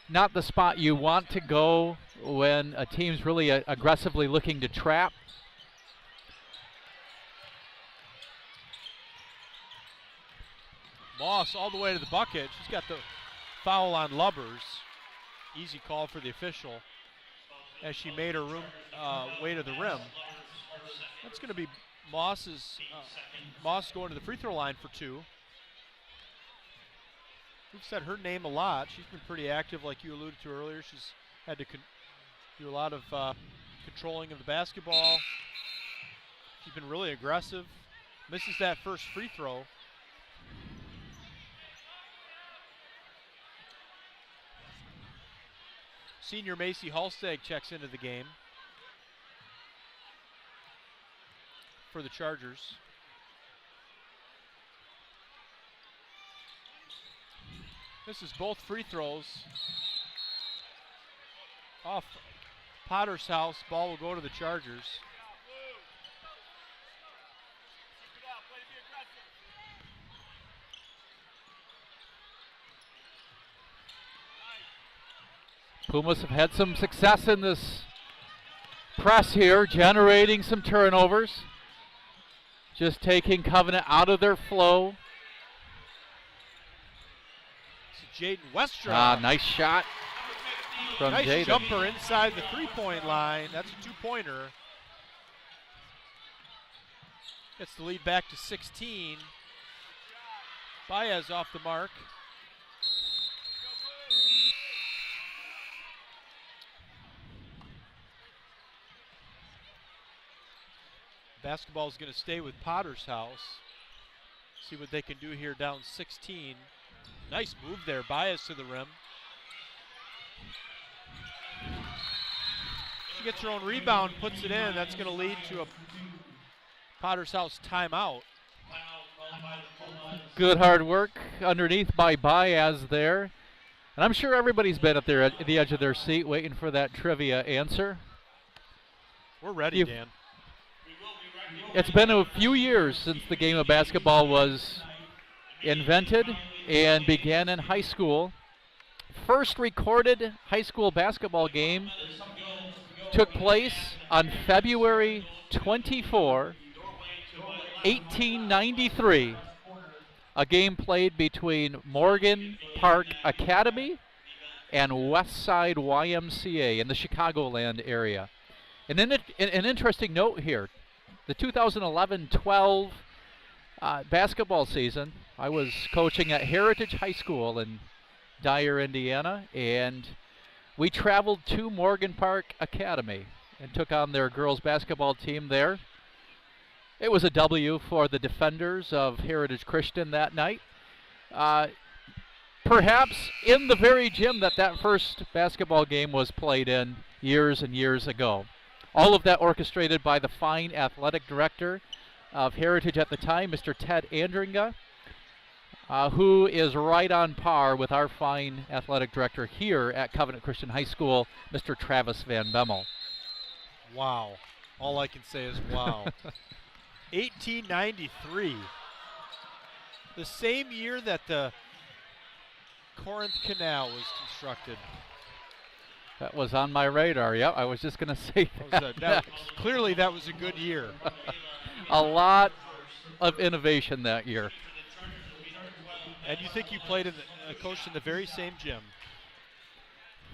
not the spot you want to go when a team's really aggressively looking to trap. Moss all the way to the bucket. She's got the foul on Lubbers. Easy call for the official as she made her way to the rim. That's going to be Moss going to the free throw line for two. We've said her name a lot. She's been pretty active, like you alluded to earlier. She's had to do a lot of controlling of the basketball. She's been really aggressive. Misses that first free throw. Senior Macy Halstag checks into the game for the Chargers. Misses both free throws. Off Potter's house. Ball will go to the Chargers. Pumas have had some success in this press here, generating some turnovers. Just taking Covenant out of their flow. Jaden Westra. Nice shot from nice Jaden. Jumper inside the three-point line. That's a two-pointer. Gets the lead back to 16. Baez off the mark. Basketball is going to stay with Potter's house. See what they can do here down 16. Nice move there, Baez to the rim. She gets her own rebound, puts it in. That's going to lead to a Potter's house timeout. Good hard work underneath by Baez there. And I'm sure everybody's been at the edge of their seat waiting for that trivia answer. We're ready, Dan. It's been a few years since the game of basketball was invented and began in high school. First recorded high school basketball game took place on February 24, 1893. A game played between Morgan Park Academy and Westside YMCA in the Chicagoland area. And then an interesting note here. The 2011-12 basketball season, I was coaching at Heritage High School in Dyer, Indiana, and we traveled to Morgan Park Academy and took on their girls basketball team there. It was a W for the defenders of Heritage Christian that night. Perhaps in the very gym that first basketball game was played in years and years ago. All of that orchestrated by the fine athletic director of Heritage at the time, Mr. Ted Andringa, who is right on par with our fine athletic director here at Covenant Christian High School, Mr. Travis Van Bemmel. Wow. All I can say is wow. 1893. The same year that the Corinth Canal was constructed. That was on my radar. Yep, I was just going to say that. Clearly that was a good year. A lot of innovation that year. And you think you played coached in the very same gym?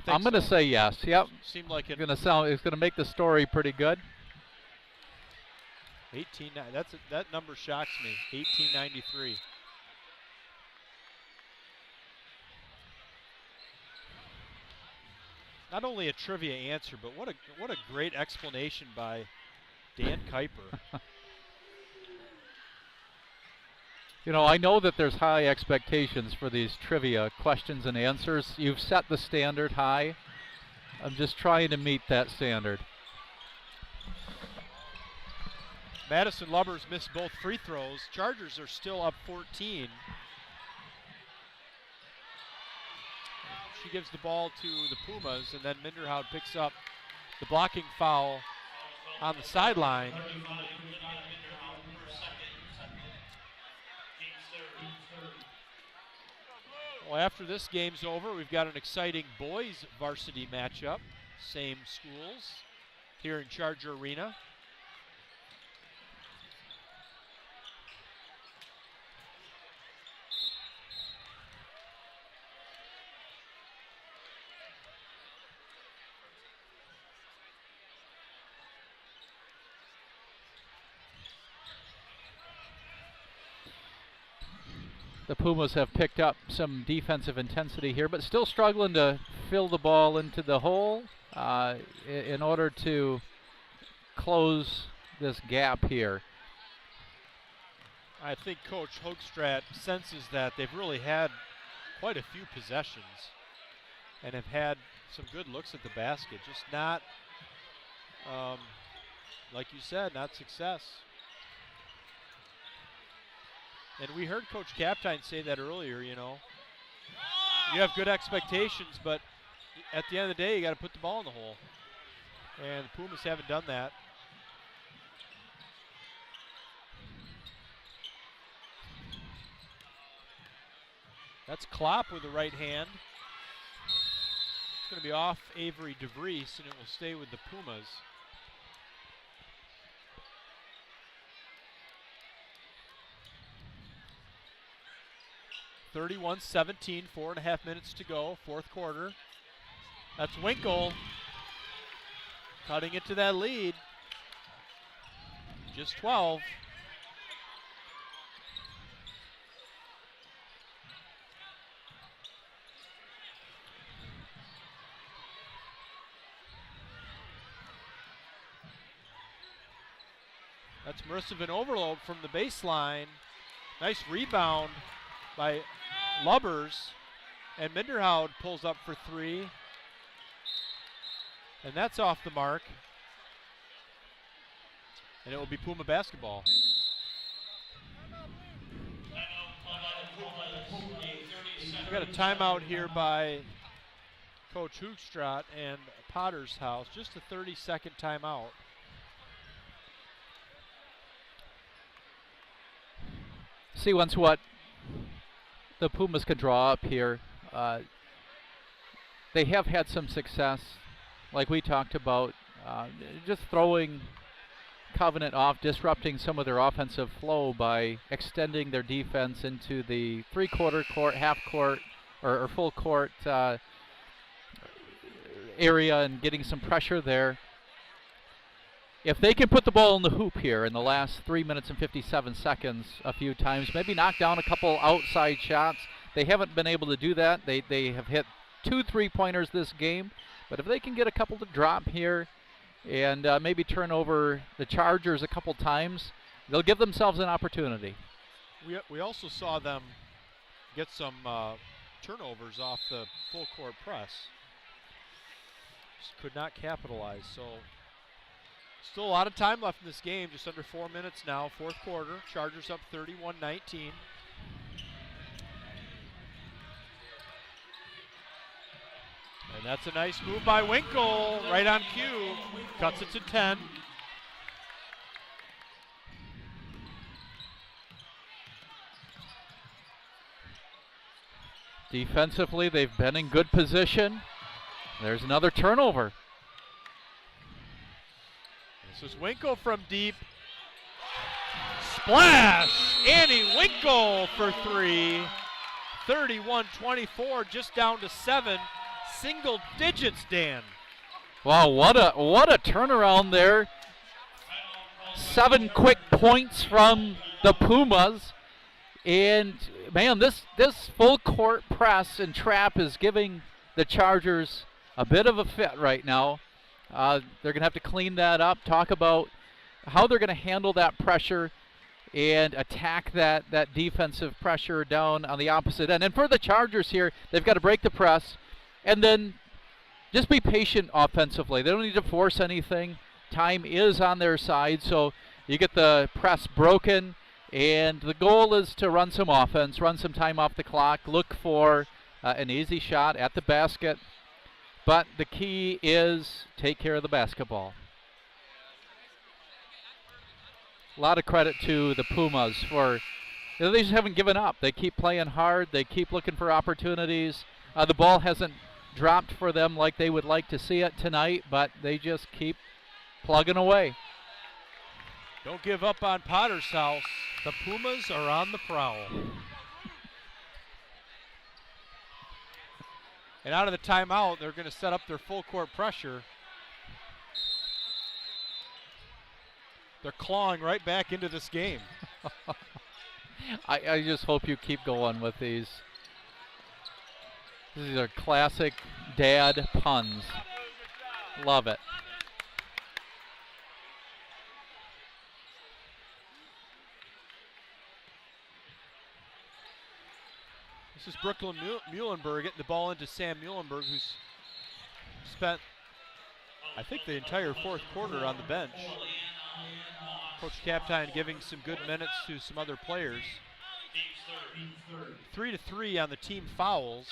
I'm going to say yes. Yep. Seemed like it. It's going to make the story pretty good. that number shocks me. 1893. Not only a trivia answer, but what a great explanation by Dan Kuiper. You know, I know that there's high expectations for these trivia questions and answers. You've set the standard high. I'm just trying to meet that standard. Madison Lubbers missed both free throws. Chargers are still up 14. She gives the ball to the Pumas, and then Minderhout picks up the blocking foul on the sideline. Well, after this game's over, we've got an exciting boys varsity matchup. Same schools here in Charger Arena. the Pumas have picked up some defensive intensity here, but still struggling to fill the ball into the hole in order to close this gap here. I think Coach Hoogstraat senses that they've really had quite a few possessions and have had some good looks at the basket, just not, like you said, not success. And we heard Coach Kaptein say that earlier, you know. You have good expectations, but at the end of the day, you got to put the ball in the hole. And the Pumas haven't done that. That's Klopp with the right hand. It's going to be off Avery DeVries, and it will stay with the Pumas. (31-17), 4.5 minutes to go, fourth quarter. That's Winkle cutting it to that lead. Just 12. That's Marissa Van Overloop from the baseline. Nice rebound by Lubbers. And Minderhout pulls up for three. And that's off the mark. And it will be Puma basketball. We've got a timeout here by Coach Hoogstraat and Potter's House. Just a 30-second timeout. See once what the Pumas can draw up here. They have had some success, like we talked about, just throwing Covenant off, disrupting some of their offensive flow by extending their defense into the three-quarter court, half court, or full court area and getting some pressure there. If they can put the ball in the hoop here in the last 3 minutes and 57 seconds a few times, maybe knock down a couple outside shots. They haven't been able to do that. They have hit 2 3-pointers this game. But if they can get a couple to drop here and maybe turn over the Chargers a couple times, they'll give themselves an opportunity. We also saw them get some turnovers off the full court press. Just could not capitalize. So still a lot of time left in this game, just under 4 minutes now, fourth quarter. Chargers up 31-19. And that's a nice move by Winkle, right on cue. Cuts it to 10. Defensively, they've been in good position. There's another turnover. This is Winkle from deep. Splash! Annie Winkle for three. 31-24, just down to 7. Single digits, Dan. Wow, what a turnaround there. 7 quick points from the Pumas. And man, this full court press and trap is giving the Chargers a bit of a fit right now. They're going to have to clean that up, talk about how they're going to handle that pressure and attack that defensive pressure down on the opposite end. And for the Chargers here, they've got to break the press and then just be patient offensively. They don't need to force anything. Time is on their side, so you get the press broken, and the goal is to run some offense, run some time off the clock, look for an easy shot at the basket. But the key is take care of the basketball. A lot of credit to the Pumas for, they just haven't given up. They keep playing hard. They keep looking for opportunities. The ball hasn't dropped for them like they would like to see it tonight, but they just keep plugging away. Don't give up on Potter's House. The Pumas are on the prowl. And out of the timeout, they're going to set up their full court pressure. They're clawing right back into this game. I just hope you keep going with these. These are classic dad puns. Love it. This is Brooklyn Muhlenberg getting the ball into Sam Muhlenberg, who's spent, I think, the entire fourth quarter on the bench. Coach Kaptein giving some good minutes to some other players. 3-3 on the team fouls.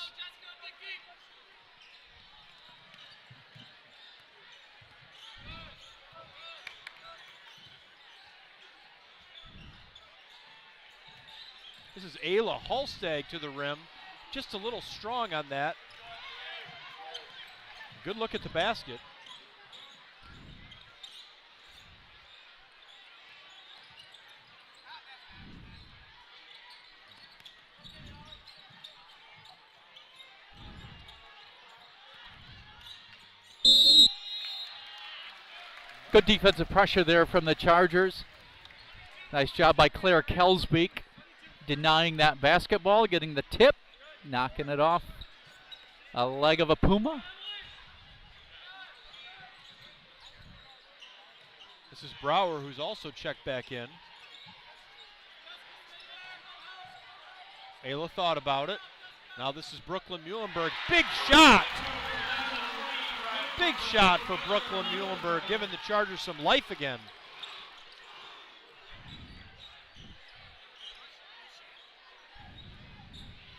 This is Ayla Halstag to the rim. Just a little strong on that. Good look at the basket. Good defensive pressure there from the Chargers. Nice job by Claire Kelsbeek, denying that basketball, getting the tip, knocking it off a leg of a Puma. This is Brower, who's also checked back in. Ayla thought about it. Now this is Brooklyn Muhlenberg. Big shot! Big shot for Brooklyn Muhlenberg, giving the Chargers some life again.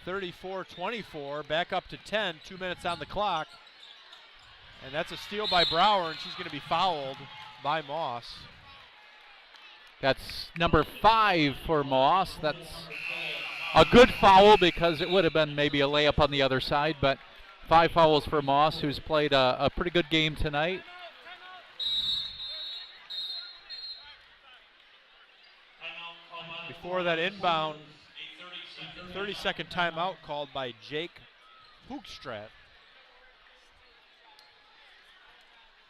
(34-24), back up to 10, 2 minutes on the clock. And that's a steal by Brower, and she's going to be fouled by Moss. That's number 5 for Moss. That's a good foul because it would have been maybe a layup on the other side, but 5 fouls for Moss, who's played a pretty good game tonight. Before that inbound, 30-second timeout called by Jake Hoogstraat.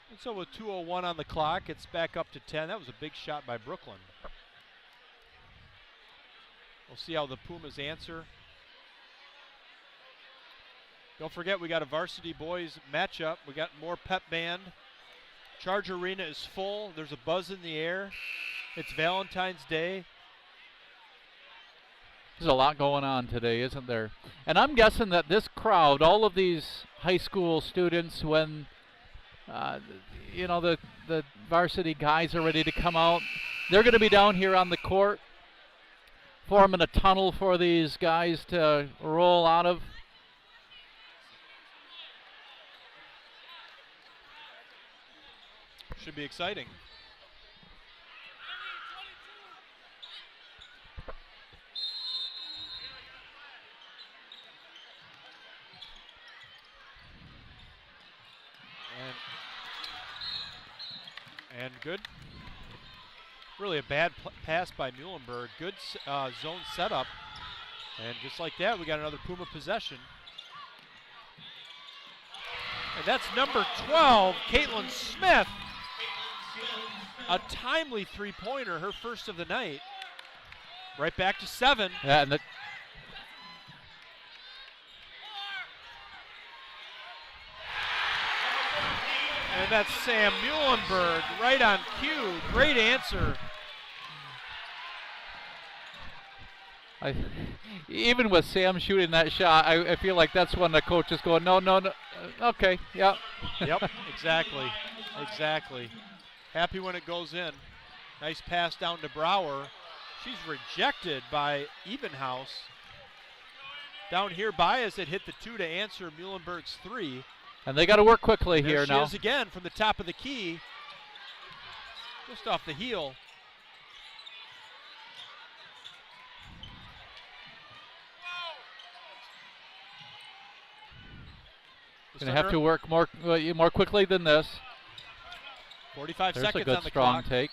And so with 2:01 on the clock, it's back up to 10. That was a big shot by Brooklyn. We'll see how the Pumas answer. Don't forget, we got a varsity boys matchup. We got more pep band. Charger Arena is full. There's a buzz in the air. It's Valentine's Day. There's a lot going on today, isn't there? And I'm guessing that this crowd, all of these high school students, when you know, the varsity guys are ready to come out, they're going to be down here on the court, forming a tunnel for these guys to roll out of. Should be exciting. And good. Really a bad pass by Muhlenberg. Good zone setup. And just like that, we got another Puma possession. And that's number 12, Caitlin Smith. A timely three-pointer, her first of the night. Right back to 7. Yeah, and and that's Sam Muhlenberg right on cue. Great answer. Even with Sam shooting that shot, I feel like that's when the coach is going, no, okay, yeah. Yep, exactly, exactly. Happy when it goes in. Nice pass down to Brower. She's rejected by Evenhouse. Down here, Baez had hit the 2 to answer Muhlenberg's 3. And they got to work quickly here now. There she is again from the top of the key. Just off the heel. Going to have to work more quickly than this. 45 There's seconds a good on the strong clock. take.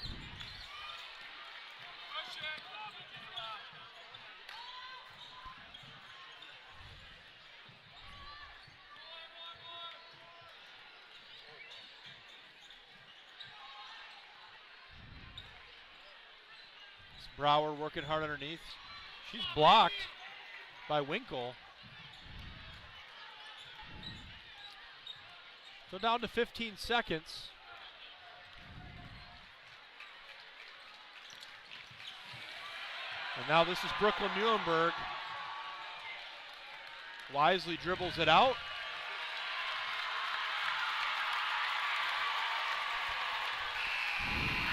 Brower working hard underneath. She's blocked by Winkle. So down to 15 seconds. And now this is Brooklyn Muhlenberg. Wisely dribbles it out.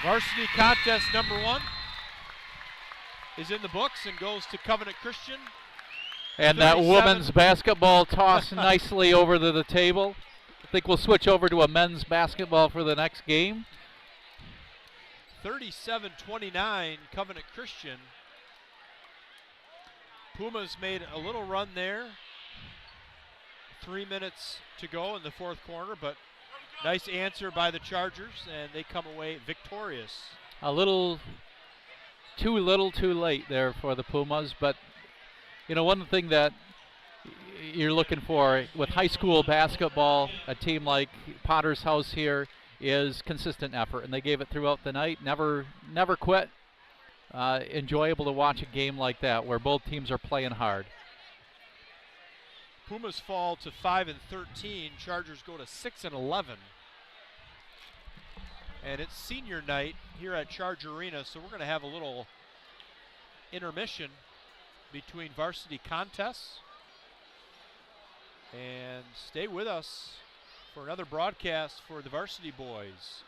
Varsity contest number 1 is in the books and goes to Covenant Christian. And that women's basketball tossed nicely over to the table. I think we'll switch over to a men's basketball for the next game. 37-29, Covenant Christian. Pumas made a little run there. 3 minutes to go in the fourth quarter, but nice answer by the Chargers, and they come away victorious. A little too late there for the Pumas, but you know, one thing that you're looking for with high school basketball, a team like Potter's House here, is consistent effort, and they gave it throughout the night. Never quit. Enjoyable to watch a game like that where both teams are playing hard. Pumas fall to 5-13. Chargers go to 6-11. And it's senior night here at Charger Arena, so we're going to have a little intermission between varsity contests. And stay with us for another broadcast for the varsity boys.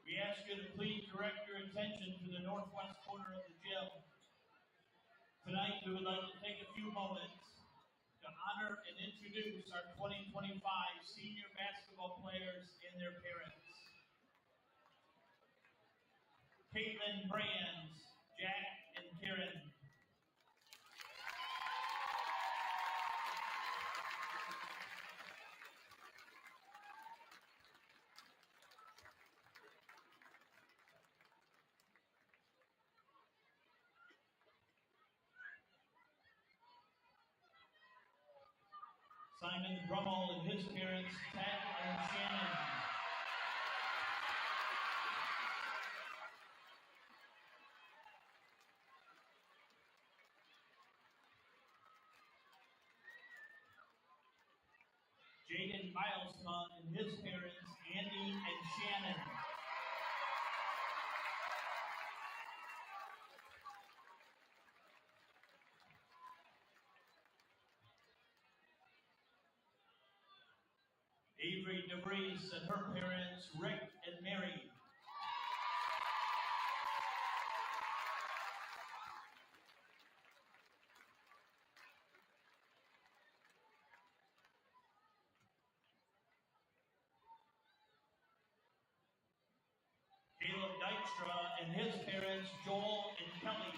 We ask you to please direct your attention to the northwest corner of the gym. Tonight, we would like to take a few moments to honor and introduce our 2025 senior basketball players and their parents. Caitlin Brands, Jack and Karen. Simon Brummel and his parents, Ted and Shannon. Jaden Milestone and his parents, Andy and Shannon. Avery DeVries and her parents, Rick and Mary. Caleb Dykstra and his parents, Joel and Kelly.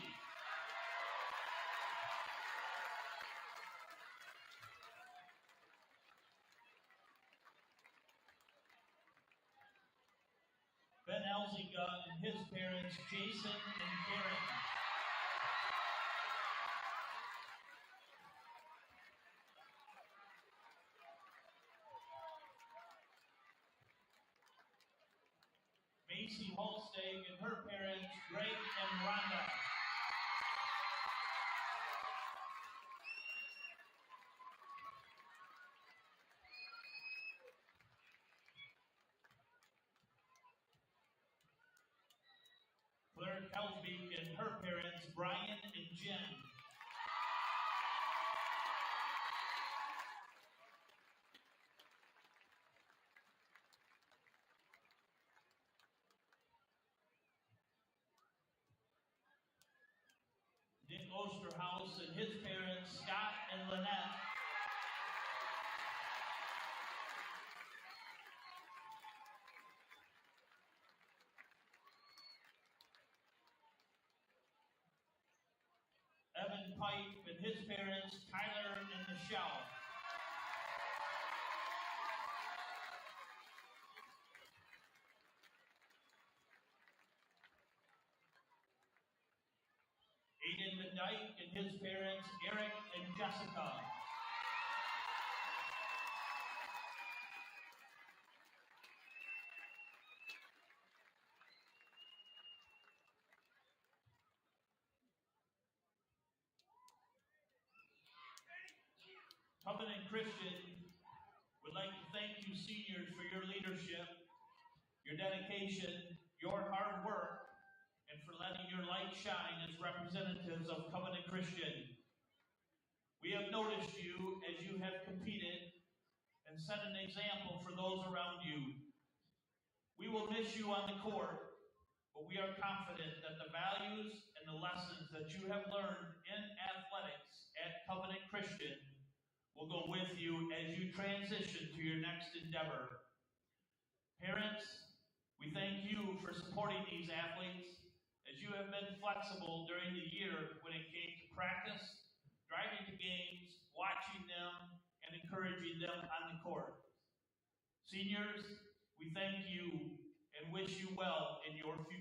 Ben Elzinga and his parents, Jason and Karen. Macy Holsteg and her parents, Greg and Rhonda. Claire Kelsbeek and her parents, Brian and Jen. Nick Osterhaus and his parents, Scott and Lynette. Evan Pipe and his parents, Tyler and Michelle. Aiden McDyke and his parents, Eric and Jessica. Covenant Christian would like to thank you seniors for your leadership, your dedication, your hard work, and for letting your light shine as representatives of Covenant Christian. We have noticed you as you have competed and set an example for those around you. We will miss you on the court, but we are confident that the values and the lessons that you have learned in athletics at Covenant Christian will go with you as you transition to your next endeavor. Parents, we thank you for supporting these athletes as you have been flexible during the year when it came to practice, driving to games, watching them, and encouraging them on the court. Seniors, we thank you and wish you well in your future.